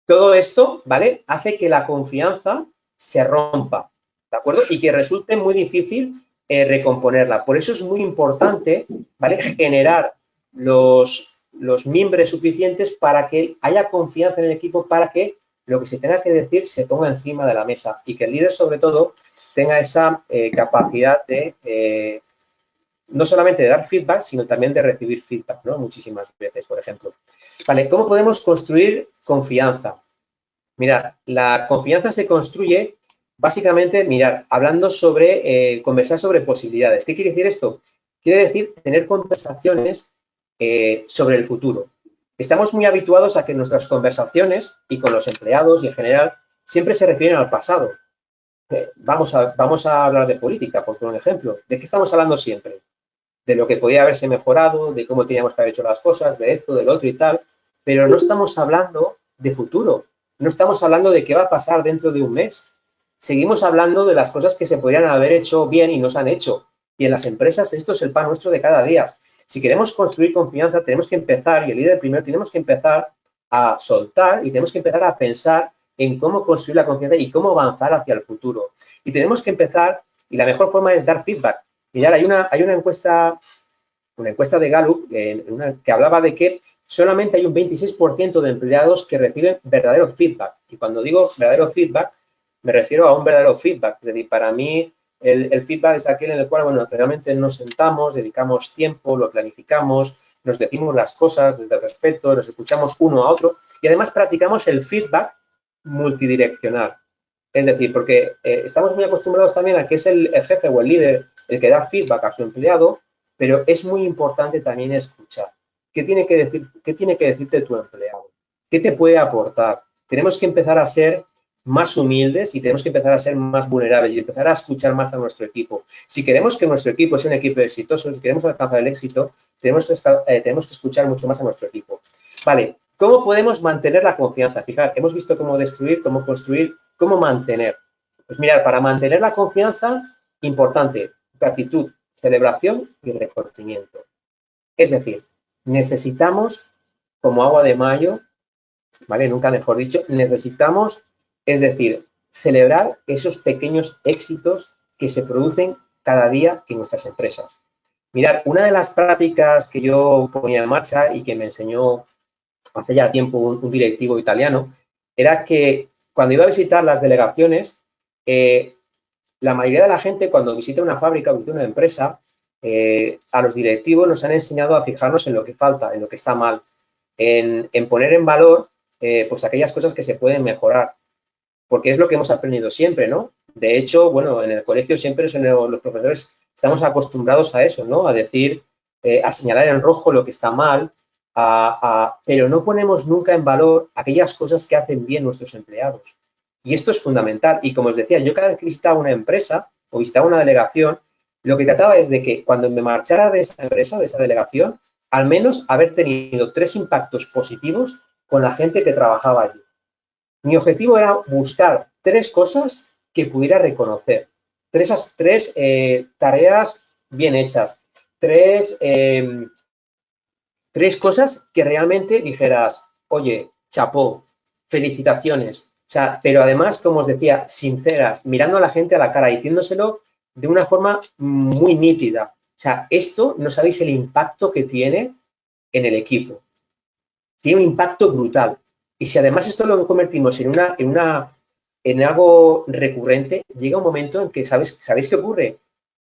todo esto, ¿vale? Hace que la confianza se rompa, ¿de acuerdo? Y que resulte muy difícil recomponerla. Por eso es muy importante, ¿vale? Generar los mimbres suficientes para que haya confianza en el equipo, para que lo que se tenga que decir se ponga encima de la mesa y que el líder, sobre todo, tenga esa capacidad de no solamente de dar feedback, sino también de recibir feedback, ¿no? Muchísimas veces, por ejemplo. Vale, ¿cómo podemos construir confianza? Mirad, la confianza se construye básicamente, mirad, hablando sobre, conversar sobre posibilidades. ¿Qué quiere decir esto? Quiere decir tener conversaciones sobre el futuro. Estamos muy habituados a que nuestras conversaciones, y con los empleados y en general, siempre se refieren al pasado. Vamos a hablar de política, por un ejemplo. ¿De qué estamos hablando siempre? De lo que podía haberse mejorado, de cómo teníamos que haber hecho las cosas, de esto, del otro y tal, pero no estamos hablando de futuro. No estamos hablando de qué va a pasar dentro de un mes. Seguimos hablando de las cosas que se podrían haber hecho bien y no se han hecho. Y en las empresas esto es el pan nuestro de cada día. Si queremos construir confianza, tenemos que empezar, y el líder primero, tenemos que empezar a soltar y tenemos que empezar a pensar en cómo construir la confianza y cómo avanzar hacia el futuro. Y tenemos que empezar, y la mejor forma es dar feedback. Mirad, hay una encuesta de Gallup que hablaba de que solamente hay un 26% de empleados que reciben verdadero feedback. Y cuando digo verdadero feedback, me refiero a un verdadero feedback. Es decir, para mí, El feedback es aquel en el cual, bueno, realmente nos sentamos, dedicamos tiempo, lo planificamos, nos decimos las cosas desde el respeto, nos escuchamos uno a otro y además practicamos el feedback multidireccional. Es decir, porque estamos muy acostumbrados también a que es el jefe o el líder el que da feedback a su empleado, pero es muy importante también escuchar. ¿Qué tiene que decirte tu empleado? ¿Qué te puede aportar? Tenemos que empezar a ser más humildes y tenemos que empezar a ser más vulnerables y empezar a escuchar más a nuestro equipo. Si queremos que nuestro equipo sea un equipo exitoso, si queremos alcanzar el éxito, tenemos que escuchar mucho más a nuestro equipo. Vale, ¿cómo podemos mantener la confianza? Fijar, hemos visto cómo destruir, cómo construir, cómo mantener. Pues mirar, para mantener la confianza, importante, gratitud, celebración y reconocimiento. Es decir, necesitamos, como agua de mayo, ¿vale? Nunca mejor dicho, necesitamos, es decir, celebrar esos pequeños éxitos que se producen cada día en nuestras empresas. Mirad, una de las prácticas que yo ponía en marcha y que me enseñó hace ya tiempo un directivo italiano, era que cuando iba a visitar las delegaciones, la mayoría de la gente cuando visita una fábrica o visita una empresa, a los directivos nos han enseñado a fijarnos en lo que falta, en lo que está mal, en poner en valor pues aquellas cosas que se pueden mejorar, porque es lo que hemos aprendido siempre, ¿no? De hecho, bueno, en el colegio siempre los profesores estamos acostumbrados a eso, ¿no? A decir, a señalar en rojo lo que está mal, pero no ponemos nunca en valor aquellas cosas que hacen bien nuestros empleados. Y esto es fundamental. Y como os decía, yo cada vez que visitaba una empresa o visitaba una delegación, lo que trataba es de que cuando me marchara de esa empresa, de esa delegación, al menos haber tenido 3 impactos positivos con la gente que trabajaba allí. Mi objetivo era buscar 3 cosas que pudiera reconocer, tres tareas bien hechas, 3 cosas que realmente dijeras, oye, chapó, felicitaciones. O sea, pero además, como os decía, sinceras, mirando a la gente a la cara, diciéndoselo de una forma muy nítida. O sea, esto no sabéis el impacto que tiene en el equipo. Tiene un impacto brutal. Y si además esto lo convertimos en algo recurrente, llega un momento en que ¿sabéis qué ocurre?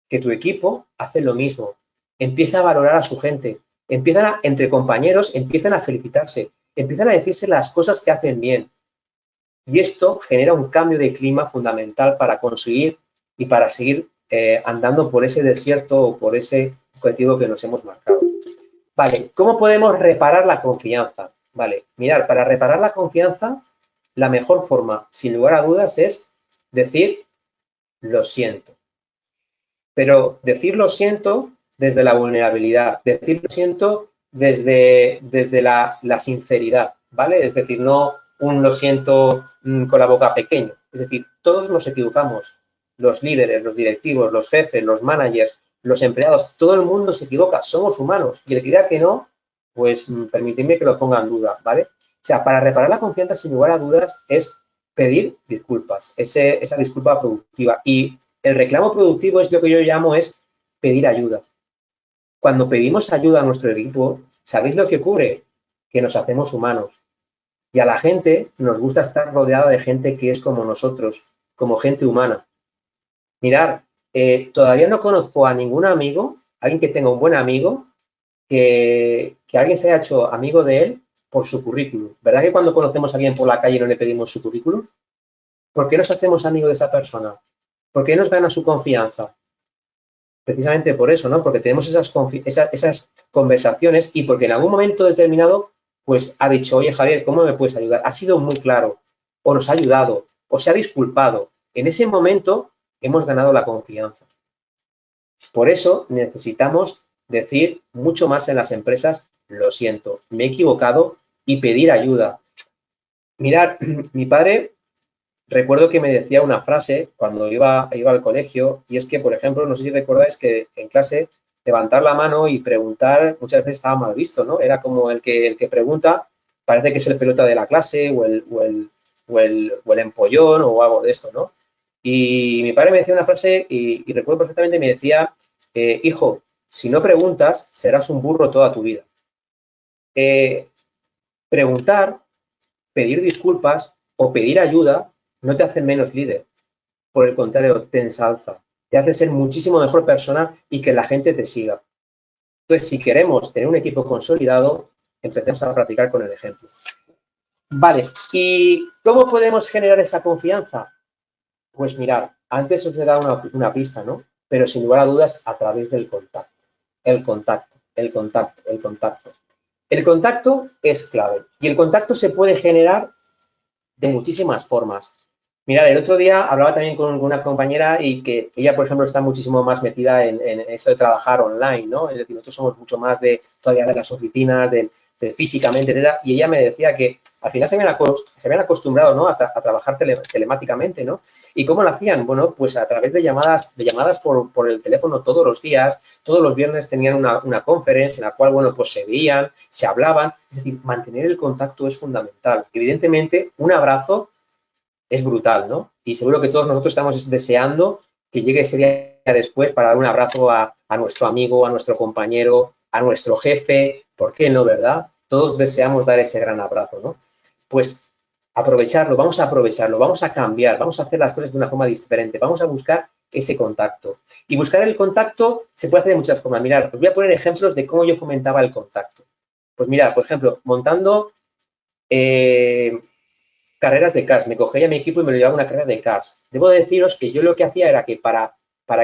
Que tu equipo hace lo mismo. Empieza a valorar a su gente. Entre compañeros, empiezan a felicitarse. Empiezan a decirse las cosas que hacen bien. Y esto genera un cambio de clima fundamental para conseguir y para seguir andando por ese desierto o por ese objetivo que nos hemos marcado. Vale, ¿cómo podemos reparar la confianza? Vale, mirad, para reparar la confianza, la mejor forma, sin lugar a dudas, es decir lo siento. Pero decir lo siento desde la vulnerabilidad, decir lo siento desde la sinceridad, ¿vale? Es decir, no un lo siento con la boca pequeña. Es decir, todos nos equivocamos. Los líderes, los directivos, los jefes, los managers, los empleados, todo el mundo se equivoca, somos humanos. Y el que diga que no, pues permitidme que lo ponga en duda, ¿vale? O sea, para reparar la confianza, sin lugar a dudas, es pedir disculpas, esa disculpa productiva. Y el reclamo productivo es lo que yo llamo es pedir ayuda. Cuando pedimos ayuda a nuestro equipo, ¿sabéis lo que ocurre? Que nos hacemos humanos. Y a la gente nos gusta estar rodeada de gente que es como nosotros, como gente humana. Mirad, todavía no conozco a ningún amigo, alguien que tenga un buen amigo, que alguien se haya hecho amigo de él por su currículum. ¿Verdad que cuando conocemos a alguien por la calle no le pedimos su currículum? ¿Por qué nos hacemos amigos de esa persona? ¿Por qué nos gana su confianza? Precisamente por eso, ¿no? Porque tenemos esas conversaciones y porque en algún momento determinado, pues ha dicho, oye, Javier, ¿cómo me puedes ayudar? Ha sido muy claro, o nos ha ayudado, o se ha disculpado. En ese momento hemos ganado la confianza. Por eso necesitamos decir mucho más en las empresas, lo siento, me he equivocado y pedir ayuda. Mirad, mi padre, recuerdo que me decía una frase cuando iba al colegio y es que, por ejemplo, no sé si recordáis que en clase levantar la mano y preguntar muchas veces estaba mal visto, ¿no? Era como el que pregunta parece que es el pelota de la clase o el empollón o algo de esto, ¿no? Y mi padre me decía una frase y recuerdo perfectamente, me decía, hijo, si no preguntas, serás un burro toda tu vida. Preguntar, pedir disculpas o pedir ayuda no te hace menos líder. Por el contrario, te ensalza. te hace ser muchísimo mejor persona y que la gente te siga. Entonces, si queremos tener un equipo consolidado, empecemos a practicar con el ejemplo. Vale, ¿y cómo podemos generar esa confianza? Pues mirad, antes os he dado una pista, ¿no? Pero sin lugar a dudas, a través del contacto. El contacto, el contacto, el contacto. El contacto es clave y el contacto se puede generar de muchísimas formas. Mirad, el otro día hablaba también con una compañera y que ella, por ejemplo, está muchísimo más metida en eso de trabajar online, ¿no? Es decir, nosotros somos mucho más todavía de las oficinas, de físicamente, etc. Y ella me decía que al final se habían acostumbrado, ¿no? a trabajar telemáticamente, ¿no? ¿Y cómo lo hacían? Bueno, pues a través de llamadas por el teléfono todos los días, todos los viernes tenían una conferencia en la cual, bueno, pues se veían, se hablaban. Es decir, mantener el contacto es fundamental. Evidentemente, un abrazo es brutal, ¿no? Y seguro que todos nosotros estamos deseando que llegue ese día después para dar un abrazo a nuestro amigo, a nuestro compañero, a nuestro jefe. ¿Por qué no, verdad? Todos deseamos dar ese gran abrazo, ¿no? Pues aprovecharlo, vamos a cambiar, vamos a hacer las cosas de una forma diferente, vamos a buscar ese contacto. Y buscar el contacto se puede hacer de muchas formas. Mirad, os voy a poner ejemplos de cómo yo fomentaba el contacto. Pues mirad, por ejemplo, montando carreras de cars. Me cogía mi equipo y me lo llevaba a una carrera de cars. Debo deciros que yo lo que hacía era que para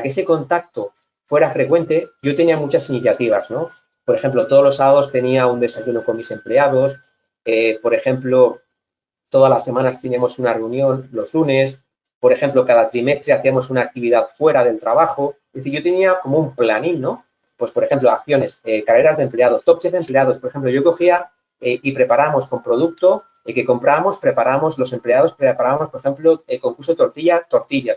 que ese contacto fuera frecuente, yo tenía muchas iniciativas, ¿no? Por ejemplo, todos los sábados tenía un desayuno con mis empleados. Por ejemplo, todas las semanas teníamos una reunión los lunes. Por ejemplo, cada trimestre hacíamos una actividad fuera del trabajo. Es decir, yo tenía como un planning, ¿no? Pues, por ejemplo, acciones, carreras de empleados, top chef de empleados. Por ejemplo, yo cogía y preparábamos con producto que comprábamos, preparábamos, los empleados preparábamos, por ejemplo, concurso de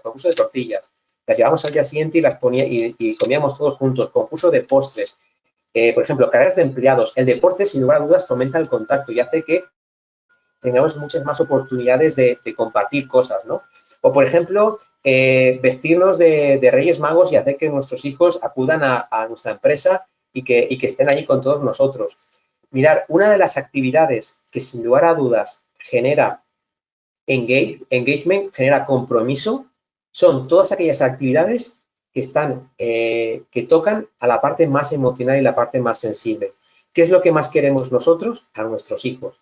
concurso de tortillas. Las llevábamos al día siguiente y las ponía y comíamos todos juntos. Concurso de postres. Por ejemplo, carreras de empleados. El deporte, sin lugar a dudas, fomenta el contacto y hace que tengamos muchas más oportunidades de compartir cosas, ¿no? O, por ejemplo, vestirnos de Reyes Magos y hacer que nuestros hijos acudan a nuestra empresa y que estén allí con todos nosotros. Mirar, una de las actividades que sin lugar a dudas genera engagement, genera compromiso, son todas aquellas actividades que tocan a la parte más emocional y la parte más sensible. ¿Qué es lo que más queremos nosotros? A nuestros hijos.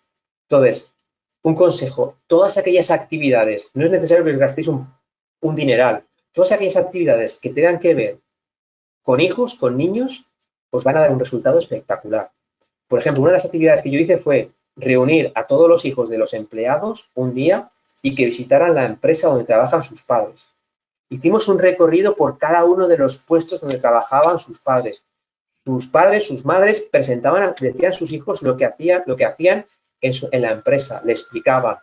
Entonces, un consejo, todas aquellas actividades, no es necesario que os gastéis un dineral, todas aquellas actividades que tengan que ver con hijos, con niños, os van a dar un resultado espectacular. Por ejemplo, una de las actividades que yo hice fue reunir a todos los hijos de los empleados un día y que visitaran la empresa donde trabajan sus padres. Hicimos un recorrido por cada uno de los puestos donde trabajaban sus padres. Sus padres, sus madres presentaban, decían a sus hijos lo que hacían en la empresa, le explicaban.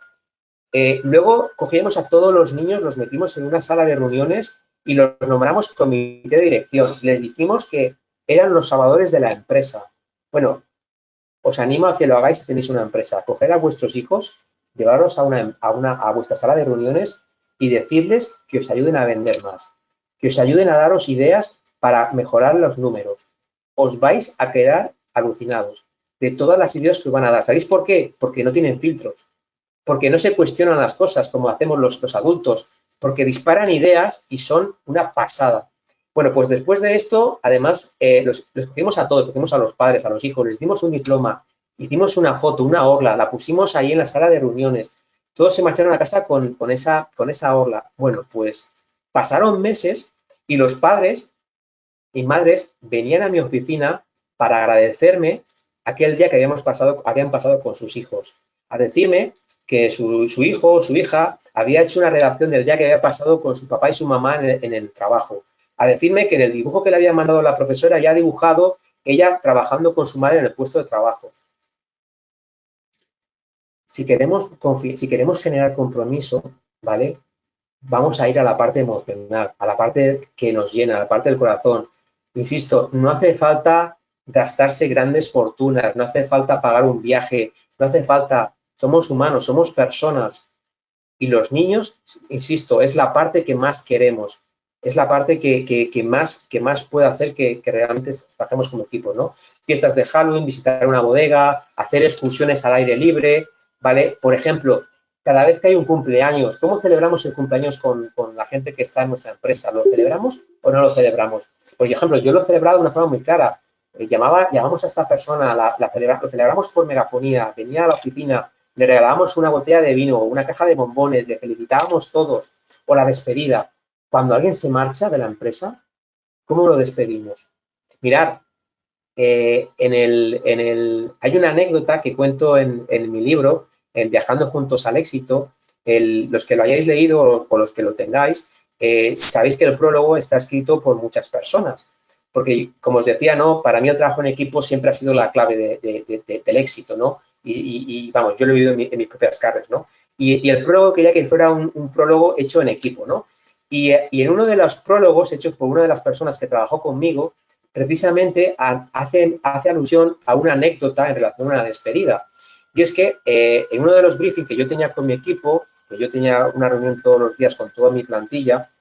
Luego cogíamos a todos los niños, los metimos en una sala de reuniones y los nombramos comité de dirección. Les dijimos que eran los salvadores de la empresa. Bueno, os animo a que lo hagáis si tenéis una empresa. Coger a vuestros hijos, llevarlos a vuestra sala de reuniones y decirles que os ayuden a vender más, que os ayuden a daros ideas para mejorar los números. Os vais a quedar alucinados de todas las ideas que os van a dar. ¿Sabéis por qué? Porque no tienen filtros, porque no se cuestionan las cosas como hacemos los adultos, porque disparan ideas y son una pasada. Bueno, pues después de esto, además, los cogimos a todos, cogimos a los padres, a los hijos, les dimos un diploma, hicimos una foto, una orla, la pusimos ahí en la sala de reuniones. Todos se marcharon a casa con esa orla. Bueno, pues pasaron meses y los padres y madres venían a mi oficina para agradecerme aquel día que habían pasado con sus hijos, a decirme que su hijo o su hija había hecho una redacción del día que había pasado con su papá y su mamá en el trabajo, a decirme que en el dibujo que le había mandado la profesora había dibujado ella trabajando con su madre en el puesto de trabajo. Si queremos generar compromiso, ¿vale? Vamos a ir a la parte emocional, a la parte que nos llena, a la parte del corazón. Insisto, no hace falta gastarse grandes fortunas, no hace falta pagar un viaje, no hace falta, somos humanos, somos personas. Y los niños, insisto, es la parte que más queremos, es la parte que más puede hacer que realmente trabajemos como equipo, ¿no? Fiestas de Halloween, visitar una bodega, hacer excursiones al aire libre, ¿vale? Por ejemplo, cada vez que hay un cumpleaños, ¿cómo celebramos el cumpleaños con la gente que está en nuestra empresa? ¿Lo celebramos o no lo celebramos? Por ejemplo, yo lo he celebrado de una forma muy clara. Llamamos a esta persona, lo celebramos por megafonía, venía a la oficina, le regalábamos una botella de vino, una caja de bombones, le felicitábamos todos, o la despedida. Cuando alguien se marcha de la empresa, ¿cómo lo despedimos? Mirad, hay una anécdota que cuento en mi libro, en Viajando Juntos al Éxito. Los que lo hayáis leído o los que lo tengáis, sabéis que el prólogo está escrito por muchas personas. Porque, como os decía, ¿no? Para mí el trabajo en equipo siempre ha sido la clave del éxito, ¿no? Y vamos, yo lo he vivido en mis propias carnes, ¿no? Y el prólogo quería que fuera un prólogo hecho en equipo, ¿no? Y en uno de los prólogos hechos por una de las personas que trabajó conmigo, precisamente hace alusión a una anécdota en relación a una despedida. Y es que en uno de los briefings que yo tenía con mi equipo, que yo tenía una reunión todos los días con toda mi plantilla,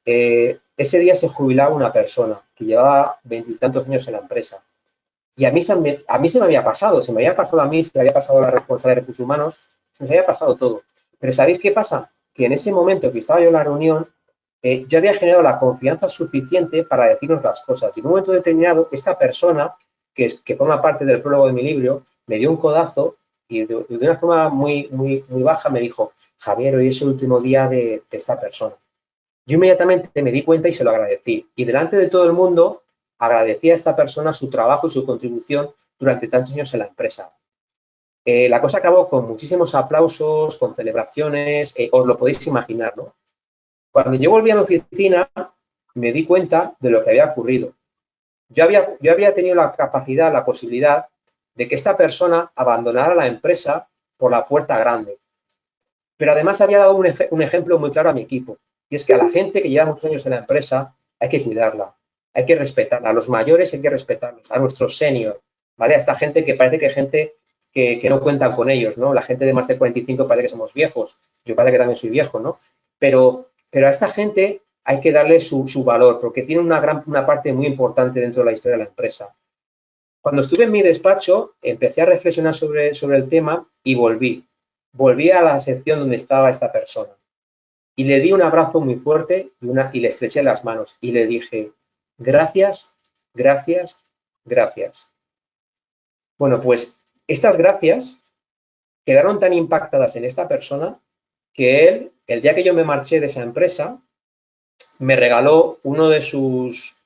ese día se jubilaba una persona que llevaba 20 y tantos años en la empresa. Y a mí se me había pasado, se me había pasado a mí, se me había pasado la responsabilidad de recursos humanos, se me había pasado todo. Pero ¿sabéis qué pasa? Que en ese momento que estaba yo en la reunión, yo había generado la confianza suficiente para decirnos las cosas. Y en un momento determinado, esta persona, que forma parte del prólogo de mi libro, me dio un codazo y de una forma muy, muy, muy baja me dijo: Javier, hoy es el último día de esta persona. Yo inmediatamente me di cuenta y se lo agradecí. Y delante de todo el mundo agradecí a esta persona su trabajo y su contribución durante tantos años en la empresa. La cosa acabó con muchísimos aplausos, con celebraciones, os lo podéis imaginar, ¿no? Cuando yo volví a mi oficina, me di cuenta de lo que había ocurrido. Yo había tenido la capacidad, la posibilidad de que esta persona abandonara la empresa por la puerta grande. Pero además había dado un ejemplo muy claro a mi equipo. Y es que a la gente que lleva muchos años en la empresa hay que cuidarla, hay que respetarla. A los mayores hay que respetarlos, a nuestros seniors, ¿vale? A esta gente que parece que hay gente que no cuentan con ellos, ¿no? La gente de más de 45 parece que somos viejos. Yo parece que también soy viejo, ¿no? Pero a esta gente hay que darle su valor, porque tiene una parte muy importante dentro de la historia de la empresa. Cuando estuve en mi despacho, empecé a reflexionar sobre el tema y volví a la sección donde estaba esta persona. Y le di un abrazo muy fuerte y le estreché las manos y le dije: gracias, gracias, gracias. Bueno, pues estas gracias quedaron tan impactadas en esta persona que él, el día que yo me marché de esa empresa, me regaló uno de sus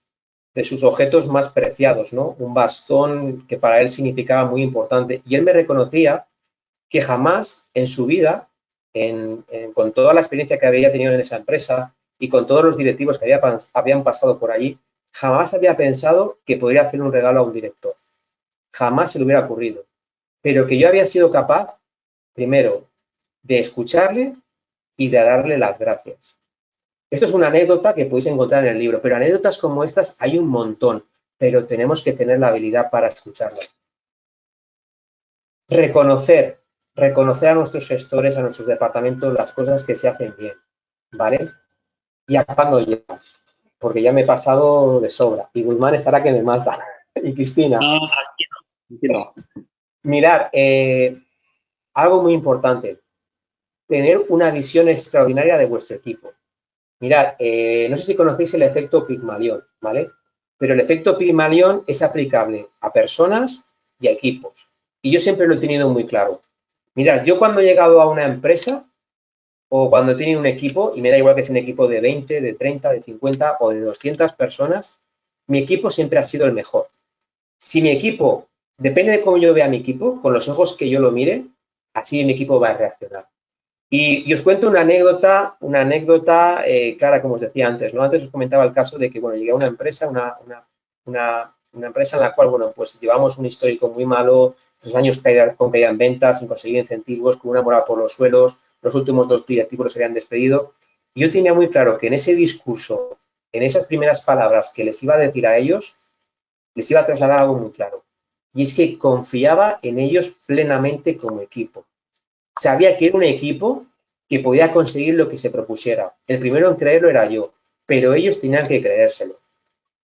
objetos más preciados, ¿no? Un bastón que para él significaba muy importante. Y él me reconocía que jamás en su vida, con toda la experiencia que había tenido en esa empresa y con todos los directivos que habían pasado por allí, jamás había pensado que podría hacer un regalo a un director. Jamás se le hubiera ocurrido. Pero que yo había sido capaz, primero, de escucharle y de darle las gracias. Esto es una anécdota que podéis encontrar en el libro, pero anécdotas como estas hay un montón, pero tenemos que tener la habilidad para escucharlas. Reconocer a nuestros gestores, a nuestros departamentos, las cosas que se hacen bien, ¿vale? Y acabando ya, porque ya me he pasado de sobra. Y Guzmán estará que me mata. Y Cristina. No, tranquilo. Mirad, algo muy importante, tener una visión extraordinaria de vuestro equipo. Mirad, no sé si conocéis el efecto Pigmalión, ¿vale? Pero el efecto Pigmalión es aplicable a personas y a equipos. Y yo siempre lo he tenido muy claro. Mirad, yo cuando he llegado a una empresa o cuando he tenido un equipo, y me da igual que sea un equipo de 20, de 30, de 50 o de 200 personas, mi equipo siempre ha sido el mejor. Si mi equipo, depende de cómo yo vea a mi equipo, con los ojos que yo lo mire, así mi equipo va a reaccionar. Y os cuento una anécdota clara, como os decía antes, ¿no? Antes os comentaba el caso de que, bueno, llegué a una empresa, una empresa en la cual, bueno, pues llevamos un histórico muy malo, 3 años con caída en ventas, sin conseguir incentivos, con una moral por los suelos, los últimos 2 directivos los habían despedido. Y yo tenía muy claro que en ese discurso, en esas primeras palabras que les iba a decir a ellos, les iba a trasladar algo muy claro. Y es que confiaba en ellos plenamente como equipo. Sabía que era un equipo que podía conseguir lo que se propusiera. El primero en creerlo era yo, pero ellos tenían que creérselo.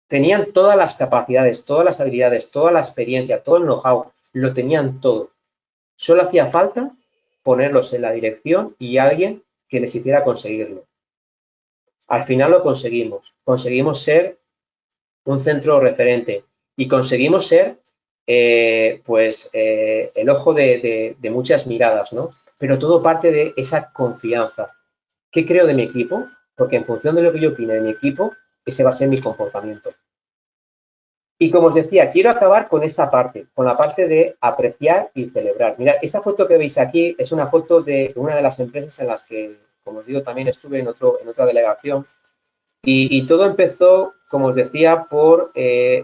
Tenían todas las capacidades, todas las habilidades, toda la experiencia, todo el know-how, lo tenían todo. Solo hacía falta ponerlos en la dirección y alguien que les hiciera conseguirlo. Al final lo conseguimos ser un centro referente y conseguimos ser el ojo de muchas miradas, ¿no? Pero todo parte de esa confianza. ¿Qué creo de mi equipo? Porque en función de lo que yo opine de mi equipo, ese va a ser mi comportamiento. Y como os decía, quiero acabar con esta parte, con la parte de apreciar y celebrar. Mirad, esta foto que veis aquí es una foto de una de las empresas en las que, como os digo, también estuve en otra delegación. Y todo empezó, como os decía,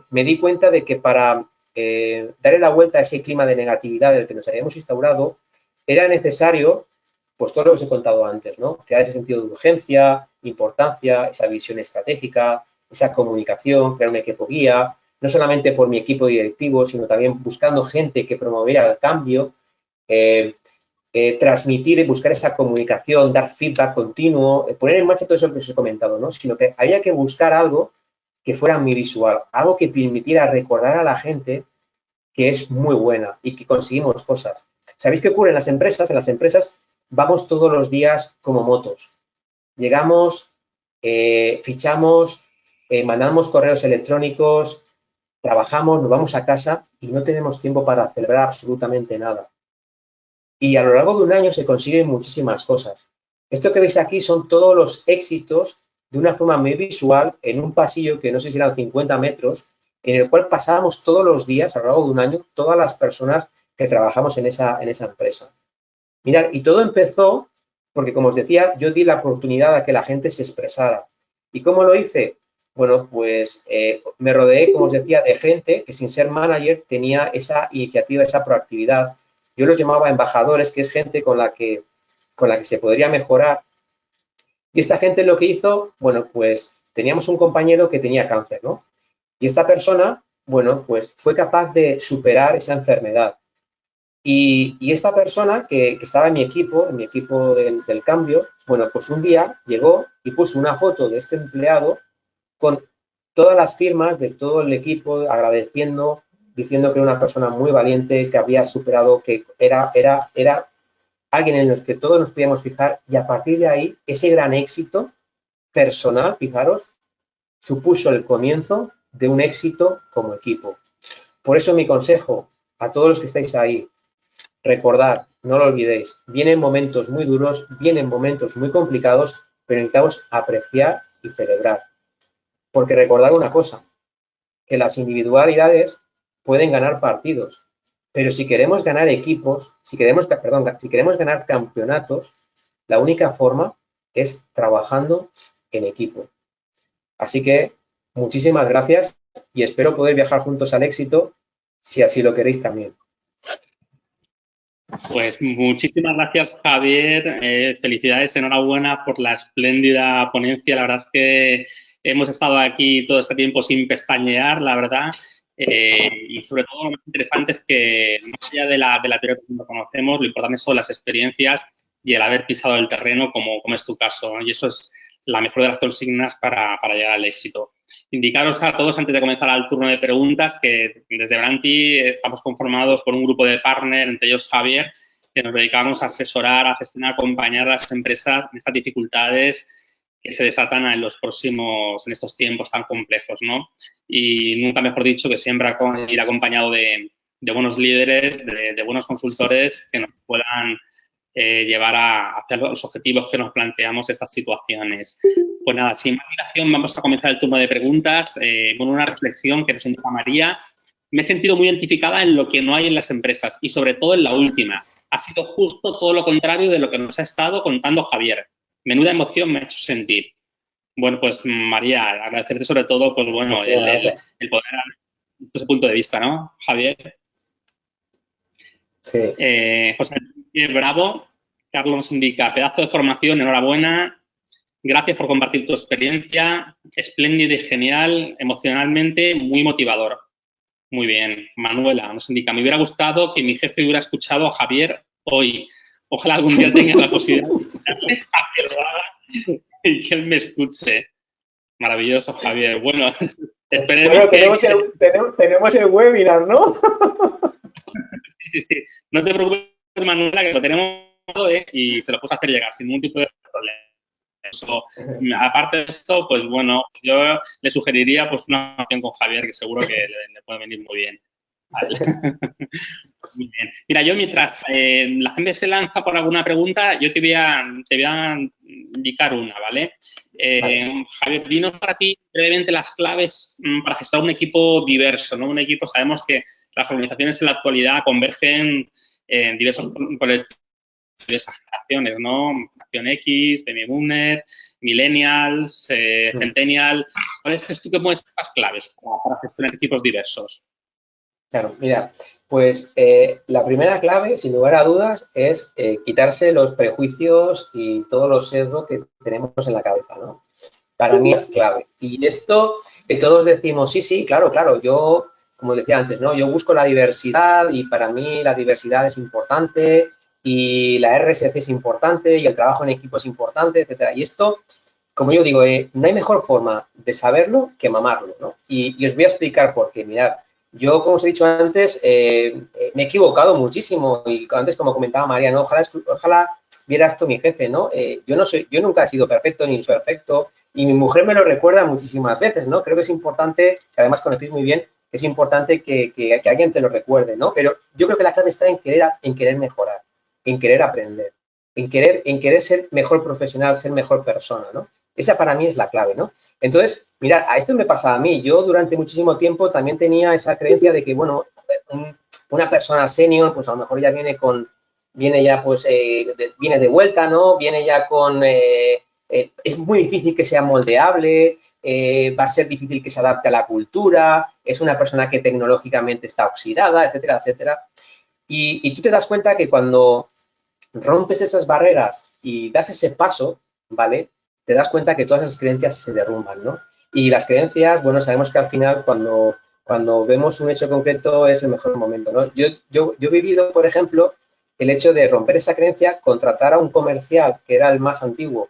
me di cuenta de que para darle la vuelta a ese clima de negatividad del que nos habíamos instaurado, era necesario, pues todo lo que os he contado antes, ¿no? Crear ese sentido de urgencia, importancia, esa visión estratégica, esa comunicación, crear un equipo guía, no solamente por mi equipo directivo, sino también buscando gente que promoviera el cambio, transmitir y buscar esa comunicación, dar feedback continuo, poner en marcha todo eso que os he comentado, ¿no? Sino que había que buscar algo que fuera muy visual, algo que permitiera recordar a la gente que es muy buena y que conseguimos cosas. ¿Sabéis qué ocurre en las empresas? En las empresas vamos todos los días como motos. Llegamos, fichamos, mandamos correos electrónicos, trabajamos, nos vamos a casa y no tenemos tiempo para celebrar absolutamente nada. Y a lo largo de un año se consiguen muchísimas cosas. Esto que veis aquí son todos los éxitos de una forma muy visual en un pasillo que no sé si eran 50 metros, en el cual pasábamos todos los días, a lo largo de un año, todas las personas que trabajamos en esa empresa. Mirad, y todo empezó porque, como os decía, yo di la oportunidad a que la gente se expresara. ¿Y cómo lo hice? Bueno, pues me rodeé, como os decía, de gente que sin ser manager tenía esa iniciativa, esa proactividad. Yo los llamaba embajadores, que es gente con la que se podría mejorar. Y esta gente lo que hizo, bueno, pues teníamos un compañero que tenía cáncer, ¿no? Y esta persona, bueno, pues fue capaz de superar esa enfermedad. Y esta persona que estaba en mi equipo del cambio, bueno, pues un día llegó y puso una foto de este empleado con todas las firmas de todo el equipo agradeciendo, diciendo que era una persona muy valiente, que había superado, que era alguien en los que todos nos podíamos fijar, y a partir de ahí, ese gran éxito personal, fijaros, supuso el comienzo de un éxito como equipo. Por eso mi consejo a todos los que estáis ahí, recordad, no lo olvidéis, vienen momentos muy duros, vienen momentos muy complicados, pero necesitamos apreciar y celebrar. Porque recordad una cosa, que las individualidades pueden ganar partidos, pero si queremos ganar equipos, si queremos ganar campeonatos, la única forma es trabajando en equipo. Así que muchísimas gracias y espero poder viajar juntos al éxito, si así lo queréis también. Pues muchísimas gracias, Javier. Felicidades, enhorabuena por la espléndida ponencia. La verdad es que hemos estado aquí todo este tiempo sin pestañear, la verdad. Y sobre todo lo más interesante es que, más allá de la teoría que conocemos, lo importante son las experiencias y el haber pisado el terreno, como es tu caso, ¿no? Y eso es la mejor de las consignas para llegar al éxito. Indicaros a todos, antes de comenzar el turno de preguntas, que desde Branti estamos conformados por un grupo de partners, entre ellos Javier, que nos dedicamos a asesorar, a gestionar, a acompañar a las empresas en estas dificultades que se desatan en estos tiempos tan complejos, ¿no? Y nunca mejor dicho que siempre ir acompañado de buenos líderes, de buenos consultores que nos puedan llevar hacia los objetivos que nos planteamos estas situaciones. Pues nada, sin más dilación, vamos a comenzar el turno de preguntas con una reflexión que nos indica María. Me he sentido muy identificada en lo que no hay en las empresas y sobre todo en la última. Ha sido justo todo lo contrario de lo que nos ha estado contando Javier. Menuda emoción me ha hecho sentir. Bueno, pues María, agradecerte sobre todo, pues bueno, el poder dar ese punto de vista, ¿no, Javier? Sí. José Bravo, Carlos nos indica, pedazo de formación, enhorabuena, gracias por compartir tu experiencia, espléndido y genial, emocionalmente muy motivador. Muy bien. Manuela nos indica, me hubiera gustado que mi jefe hubiera escuchado a Javier hoy. Ojalá algún día tenga la posibilidad de escucharle a que lo haga y que él me escuche. Maravilloso, Javier. Bueno, esperemos tenemos el webinar, ¿no? Sí. No te preocupes, Manuela, que lo tenemos y se lo puso a hacer llegar sin ningún tipo de problema. Eso, aparte de esto, pues bueno, yo le sugeriría pues una opción con Javier, que seguro que le puede venir muy bien. Vale. Muy bien. Mira, yo mientras la gente se lanza por alguna pregunta, yo te voy a indicar una, ¿vale? Vale. Javier, dinos para ti brevemente las claves para gestionar un equipo diverso, ¿no? Un equipo, sabemos que las organizaciones en la actualidad convergen en diversos colectivos, diversas generaciones, ¿no? Generación X, Baby Boomer, Millennials, Centennial. ¿Cuáles crees tú que pueden ser las claves para gestionar equipos diversos? Claro, mira, pues la primera clave, sin lugar a dudas, es quitarse los prejuicios y todos los sesgos que tenemos en la cabeza, ¿no? Para mí es clave. Y esto que todos decimos, sí, claro, yo, como decía antes, ¿no? Yo busco la diversidad y para mí la diversidad es importante y la RSC es importante y el trabajo en equipo es importante, etcétera. Y esto, como yo digo, no hay mejor forma de saberlo que mamarlo, ¿no? Y os voy a explicar por qué. Mirad, yo, como os he dicho antes, me he equivocado muchísimo y antes, como comentaba María, ¿no? Ojalá viera esto mi jefe, ¿no? Yo nunca he sido perfecto ni soy perfecto y mi mujer me lo recuerda muchísimas veces, ¿no? Creo que es importante, que además conocéis muy bien, es importante que alguien te lo recuerde, ¿no? Pero yo creo que la clave está en querer mejorar, en querer aprender, en querer ser mejor profesional, ser mejor persona, ¿no? Esa para mí es la clave, ¿no? Entonces, mirad, a esto me pasa a mí. Yo durante muchísimo tiempo también tenía esa creencia de que, bueno, una persona senior, pues a lo mejor ya viene ya pues, viene de vuelta, ¿no? Viene ya con, es muy difícil que sea moldeable, va a ser difícil que se adapte a la cultura, es una persona que tecnológicamente está oxidada, etcétera, etcétera. Y tú te das cuenta que cuando rompes esas barreras y das ese paso, ¿vale? Te das cuenta que todas esas creencias se derrumban, ¿no? Y las creencias, bueno, sabemos que al final cuando vemos un hecho concreto es el mejor momento, ¿no? Yo he vivido, por ejemplo, el hecho de romper esa creencia, contratar a un comercial que era el más antiguo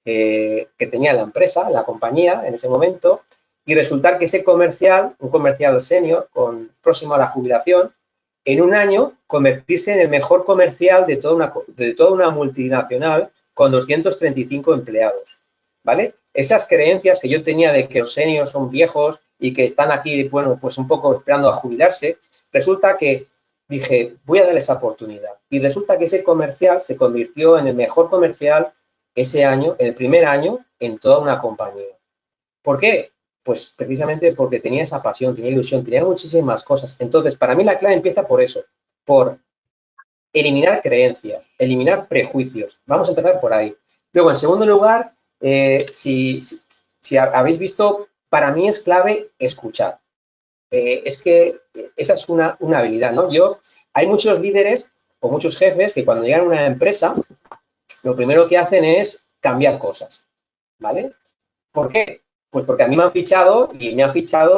que tenía la empresa, la compañía en ese momento, y resultar que ese comercial, un comercial senior, próximo a la jubilación, en un año convertirse en el mejor comercial de toda una multinacional con 235 empleados, ¿vale? Esas creencias que yo tenía de que los seniors son viejos y que están aquí, bueno, pues un poco esperando a jubilarse, resulta que dije, voy a darle esa oportunidad. Y resulta que ese comercial se convirtió en el mejor comercial ese año, el primer año, en toda una compañía. ¿Por qué? Pues precisamente porque tenía esa pasión, tenía ilusión, tenía muchísimas cosas. Entonces, para mí la clave empieza por eso, por eliminar creencias, eliminar prejuicios. Vamos a empezar por ahí. Luego, en segundo lugar, si habéis visto, para mí es clave escuchar. Es que esa es una habilidad, ¿no? Hay muchos líderes o muchos jefes que cuando llegan a una empresa, lo primero que hacen es cambiar cosas, ¿vale? ¿Por qué? Pues porque a mí me han fichado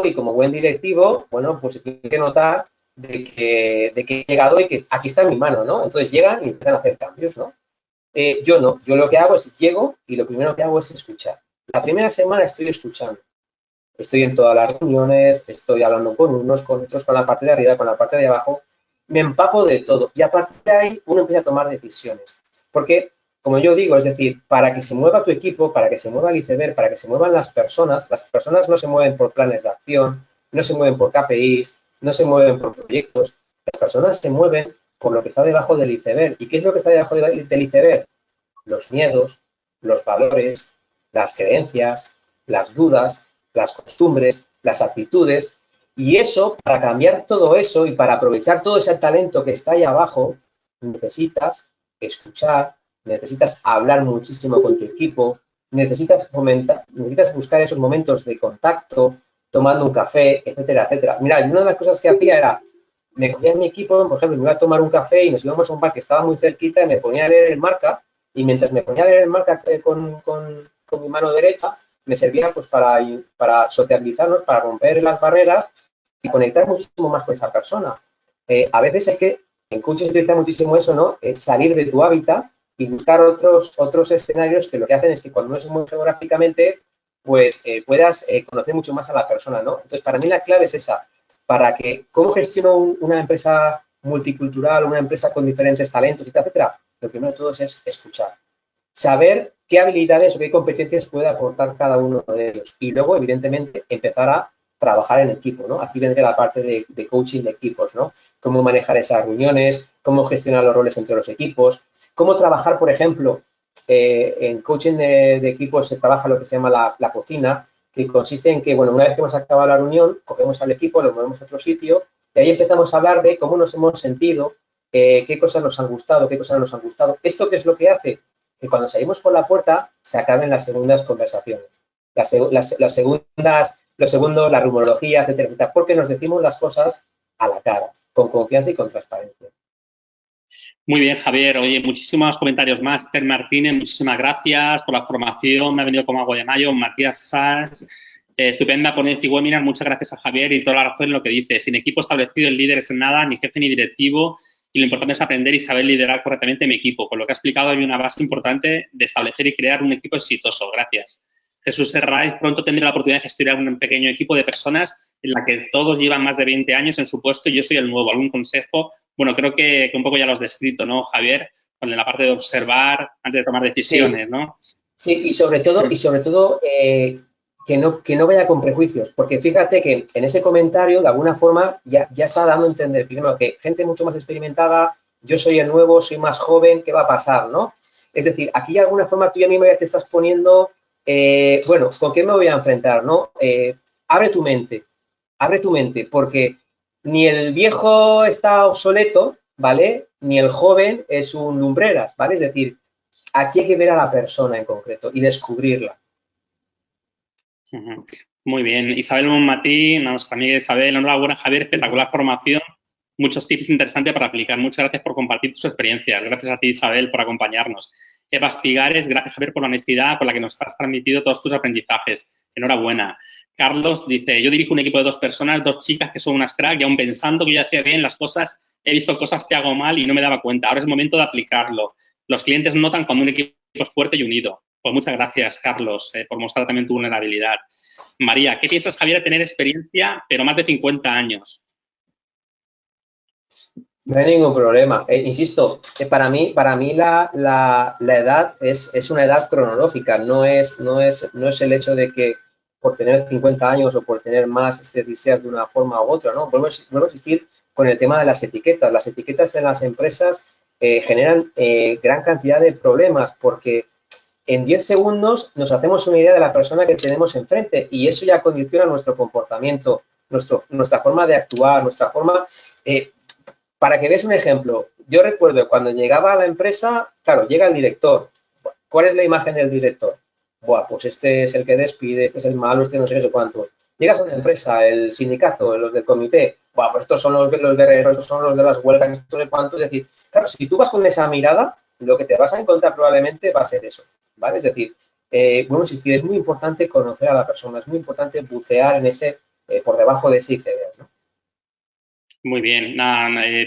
y como buen directivo, bueno, pues tiene que notar de que he llegado y que aquí está en mi mano, ¿no? Entonces llegan y empiezan a hacer cambios, ¿no? Yo no, yo lo que hago es llego y lo primero que hago es escuchar. La primera semana estoy escuchando. Estoy en todas las reuniones, estoy hablando con unos, con otros, con la parte de arriba, con la parte de abajo, me empapo de todo y a partir de ahí uno empieza a tomar decisiones. Porque, como yo digo, es decir, para que se mueva tu equipo, para que se mueva el iceberg, para que se muevan las personas no se mueven por planes de acción, no se mueven por KPIs, no se mueven por proyectos, las personas se mueven por lo que está debajo del iceberg. ¿Y qué es lo que está debajo del iceberg? Los miedos, los valores, las creencias, las dudas, las costumbres, las actitudes. Y eso, para cambiar todo eso y para aprovechar todo ese talento que está ahí abajo, necesitas escuchar, necesitas hablar muchísimo con tu equipo, necesitas buscar esos momentos de contacto, tomando un café, etcétera, etcétera. Mira, una de las cosas que hacía era, me cogía en mi equipo, por ejemplo, me iba a tomar un café y nos íbamos a un bar que estaba muy cerquita y me ponía a leer el Marca y mientras me ponía a leer el Marca con mi mano derecha, me servía pues para socializarnos, para romper las barreras y conectar muchísimo más con esa persona. A veces en coaching se utiliza muchísimo eso, ¿no? Salir de tu hábitat y buscar otros escenarios que lo que hacen es que cuando uno se mueve geográficamente, pues puedas conocer mucho más a la persona, ¿no? Entonces, para mí la clave es esa, ¿cómo gestiono una empresa multicultural, una empresa con diferentes talentos, etcétera? lo primero de todo es escuchar. Saber qué habilidades o qué competencias puede aportar cada uno de ellos. Y luego, evidentemente, empezar a trabajar en equipo, ¿no? Aquí vendría la parte de coaching de equipos, ¿no? Cómo manejar esas reuniones, cómo gestionar los roles entre los equipos, cómo trabajar, por ejemplo, en coaching de equipos se trabaja lo que se llama la cocina, que consiste en que, bueno, una vez que hemos acabado la reunión, cogemos al equipo, lo movemos a otro sitio y ahí empezamos a hablar de cómo nos hemos sentido, qué cosas nos han gustado, qué cosas no nos han gustado. ¿Esto qué es lo que hace? Que cuando salimos por la puerta se acaben las segundas conversaciones, las segundas, los segundos, la rumorología, etcétera, etcétera, porque nos decimos las cosas a la cara, con confianza y con transparencia. Muy bien, Javier. Oye, muchísimos comentarios más. Esther Martínez, muchísimas gracias por la formación. Me ha venido como agua de mayo. Matías Sanz, estupenda ponencia y webinar. Muchas gracias a Javier y toda la razón en lo que dice. Sin equipo establecido, el líder es nada, ni jefe ni directivo. Y lo importante es aprender y saber liderar correctamente mi equipo. Con lo que ha explicado, hay una base importante de establecer y crear un equipo exitoso. Gracias. Jesús Herraiz, pronto tendré la oportunidad de gestionar un pequeño equipo de personas en la que todos llevan más de 20 años en su puesto y yo soy el nuevo. ¿Algún consejo? Bueno, creo que un poco ya lo has descrito, ¿no, Javier? En la parte de observar antes de tomar decisiones, Sí. ¿no? Sí, y sobre todo que no vaya con prejuicios, porque fíjate que en ese comentario, de alguna forma, ya está dando a entender, primero, que gente mucho más experimentada, yo soy el nuevo, soy más joven, ¿qué va a pasar, no? Es decir, aquí de alguna forma tú ya mismo ya te estás poniendo, bueno, ¿con qué me voy a enfrentar, no? Abre tu mente, porque ni el viejo está obsoleto, ¿vale? Ni el joven es un lumbreras, ¿vale? Es decir, aquí hay que ver a la persona en concreto y descubrirla. Muy bien. Isabel Monmatí, nuestra amiga Isabel, enhorabuena, Javier, espectacular formación. Muchos tips interesantes para aplicar. Muchas gracias por compartir tus experiencias. Gracias a ti, Isabel, por acompañarnos. Eva Espigares, gracias, Javier, por la honestidad con la que nos has transmitido todos tus aprendizajes. Enhorabuena. Carlos dice, yo dirijo un equipo de 2 personas, 2 chicas que son unas crack y aún pensando que yo hacía bien las cosas, he visto cosas que hago mal y no me daba cuenta. Ahora es el momento de aplicarlo. Los clientes notan cuando un equipo es fuerte y unido. Pues muchas gracias, Carlos, por mostrar también tu vulnerabilidad. María, ¿qué piensas, Javier, de tener experiencia, pero más de 50 años? No hay ningún problema. Insisto, para mí la edad es una edad cronológica, no es el hecho de que por tener 50 años o por tener más, es decir, seas de una forma u otra, ¿no? Vuelvo a insistir con el tema de las etiquetas. Las etiquetas en las empresas generan gran cantidad de problemas porque en 10 segundos nos hacemos una idea de la persona que tenemos enfrente y eso ya condiciona nuestro comportamiento, nuestra forma de actuar, nuestra forma... para que veas un ejemplo, yo recuerdo cuando llegaba a la empresa, claro, llega el director. ¿Cuál es la imagen del director? Buah, pues este es el que despide, este es el malo, este no sé qué cuánto. Llegas a una empresa, el sindicato, los del comité, buah, pues estos son los guerreros, estos son los de las huelgas, estos de cuánto. Es decir, claro, si tú vas con esa mirada, lo que te vas a encontrar probablemente va a ser eso, ¿vale? Es decir, bueno, insistir, es muy importante conocer a la persona, es muy importante bucear en ese, por debajo de ese iceberg, ¿no? Muy bien.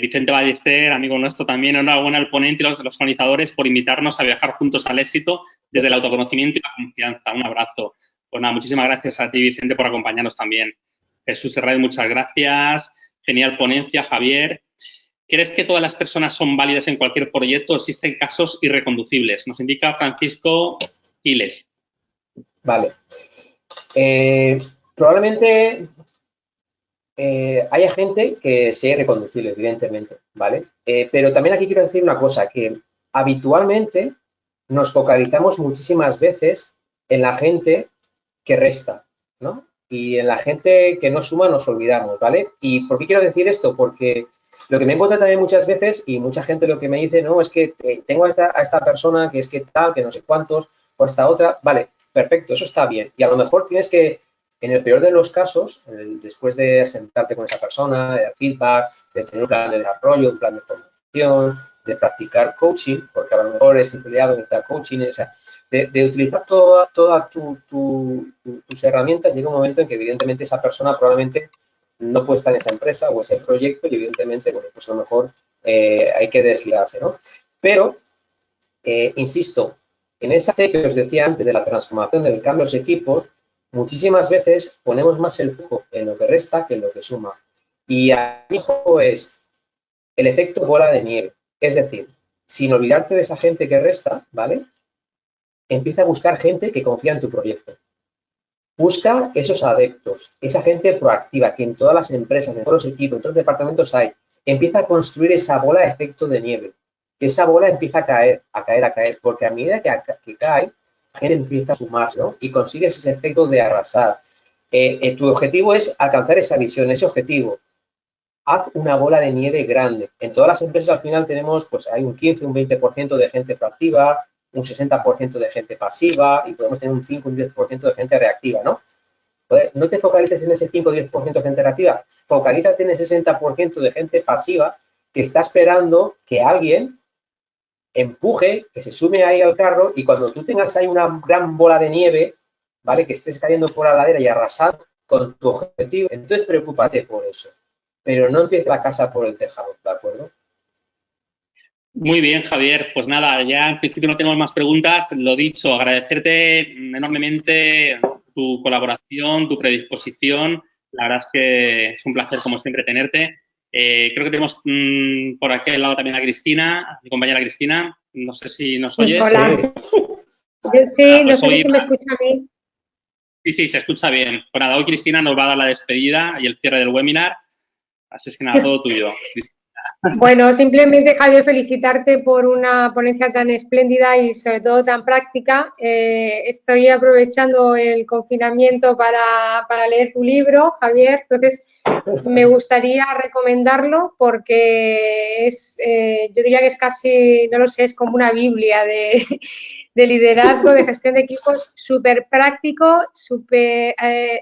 Vicente Ballester, amigo nuestro también, enhorabuena al ponente y los organizadores por invitarnos a viajar juntos al éxito desde el autoconocimiento y la confianza. Un abrazo. Pues nada, muchísimas gracias a ti, Vicente, por acompañarnos también. Jesús Herrera, muchas gracias. Genial ponencia, Javier. ¿Crees que todas las personas son válidas en cualquier proyecto o existen casos irreconducibles? Nos indica Francisco Giles. Vale. Probablemente haya gente que sea irreconducible, evidentemente, ¿vale? Pero también aquí quiero decir una cosa, que habitualmente nos focalizamos muchísimas veces en la gente que resta, ¿no? Y en la gente que no suma nos olvidamos, ¿vale? ¿Y por qué quiero decir esto? Porque lo que me encuentro también muchas veces, y mucha gente lo que me dice, no, es que tengo a esta persona que es que tal, que no sé cuántos, o esta otra, vale, perfecto, eso está bien. Y a lo mejor tienes que, en el peor de los casos, después de sentarte con esa persona, de dar feedback, de tener un plan de desarrollo, un plan de formación, de practicar coaching, porque a lo mejor es empleado en esta coaching, o sea, de utilizar todas tus herramientas, llega un momento en que evidentemente esa persona probablemente no puede estar en esa empresa o ese proyecto y evidentemente, bueno, pues a lo mejor hay que desligarse, ¿no? Pero, insisto, en esa fe que os decía antes de la transformación, del cambio de los equipos, muchísimas veces ponemos más el foco en lo que resta que en lo que suma. Y a mi ojo es el efecto bola de nieve. Es decir, sin olvidarte de esa gente que resta, ¿vale? Empieza a buscar gente que confía en tu proyecto. Busca esos adeptos, esa gente proactiva que en todas las empresas, en todos los equipos, en todos los departamentos hay. Empieza a construir esa bola de efecto de nieve. Esa bola empieza a caer, porque a medida que cae, la gente empieza a sumarse, ¿no? Y consigues ese efecto de arrasar. Tu objetivo es alcanzar esa visión, ese objetivo. Haz una bola de nieve grande. En todas las empresas al final tenemos, pues hay un 15, un 20% de gente proactiva, un 60% de gente pasiva y podemos tener un 5, un 10% de gente reactiva, ¿no? Pues no te focalices en ese 5 o 10% de gente reactiva, focalízate en ese 60% de gente pasiva que está esperando que alguien empuje, que se sume ahí al carro y cuando tú tengas ahí una gran bola de nieve, ¿vale? Que estés cayendo por la ladera y arrasando con tu objetivo, entonces preocúpate por eso. Pero no empieces la casa por el tejado, ¿de acuerdo? Muy bien, Javier. Pues nada, ya en principio no tengo más preguntas. Lo dicho, agradecerte enormemente tu colaboración, tu predisposición. La verdad es que es un placer, como siempre, tenerte. Creo que tenemos por aquel lado también a Cristina, mi compañera Cristina. No sé si nos oyes. Hola. Yo sí, no sé si me escucha a mí. Sí, se escucha bien. Pues nada, hoy Cristina nos va a dar la despedida y el cierre del webinar. Así es que nada, todo tuyo, Cristina. Bueno, simplemente, Javier, felicitarte por una ponencia tan espléndida y sobre todo tan práctica. Estoy aprovechando el confinamiento para leer tu libro, Javier, entonces me gustaría recomendarlo porque yo diría que es casi, no lo sé, es como una Biblia de liderazgo, de gestión de equipos, súper práctico, súper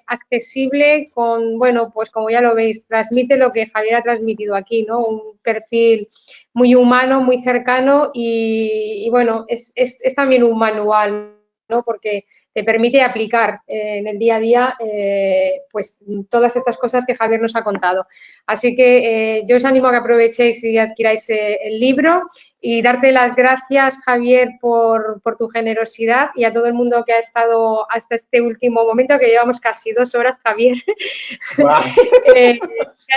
accesible, bueno, pues como ya lo veis, transmite lo que Javier ha transmitido aquí, ¿no? Un perfil muy humano, muy cercano y bueno, es también un manual, ¿no? Porque te permite aplicar en el día a día pues todas estas cosas que Javier nos ha contado. Así que yo os animo a que aprovechéis y adquiráis el libro y darte las gracias, Javier, por tu generosidad y a todo el mundo que ha estado hasta este último momento, que llevamos casi 2 horas, Javier, wow. Que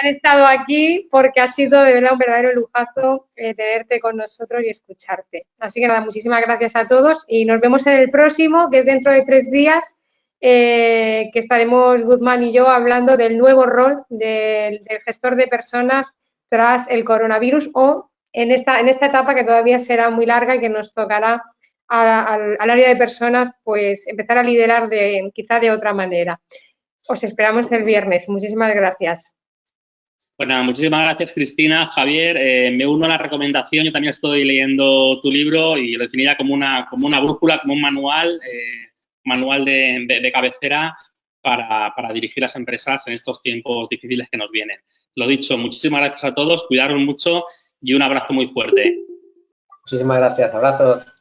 han estado aquí porque ha sido de verdad un verdadero lujazo tenerte con nosotros y escucharte. Así que nada, muchísimas gracias a todos y nos vemos en el próximo, que es dentro de 3 días, que estaremos Guzmán y yo hablando del nuevo rol del gestor de personas tras el coronavirus o en esta etapa que todavía será muy larga y que nos tocará al área de personas pues empezar a liderar quizá de otra manera. Os esperamos el viernes. Muchísimas gracias. Bueno, muchísimas gracias, Cristina. Javier, me uno a la recomendación. Yo también estoy leyendo tu libro y lo definiría como una brújula, como un manual de cabecera para dirigir las empresas en estos tiempos difíciles que nos vienen. Lo dicho, muchísimas gracias a todos, cuidaros mucho y un abrazo muy fuerte. Muchísimas gracias, abrazos.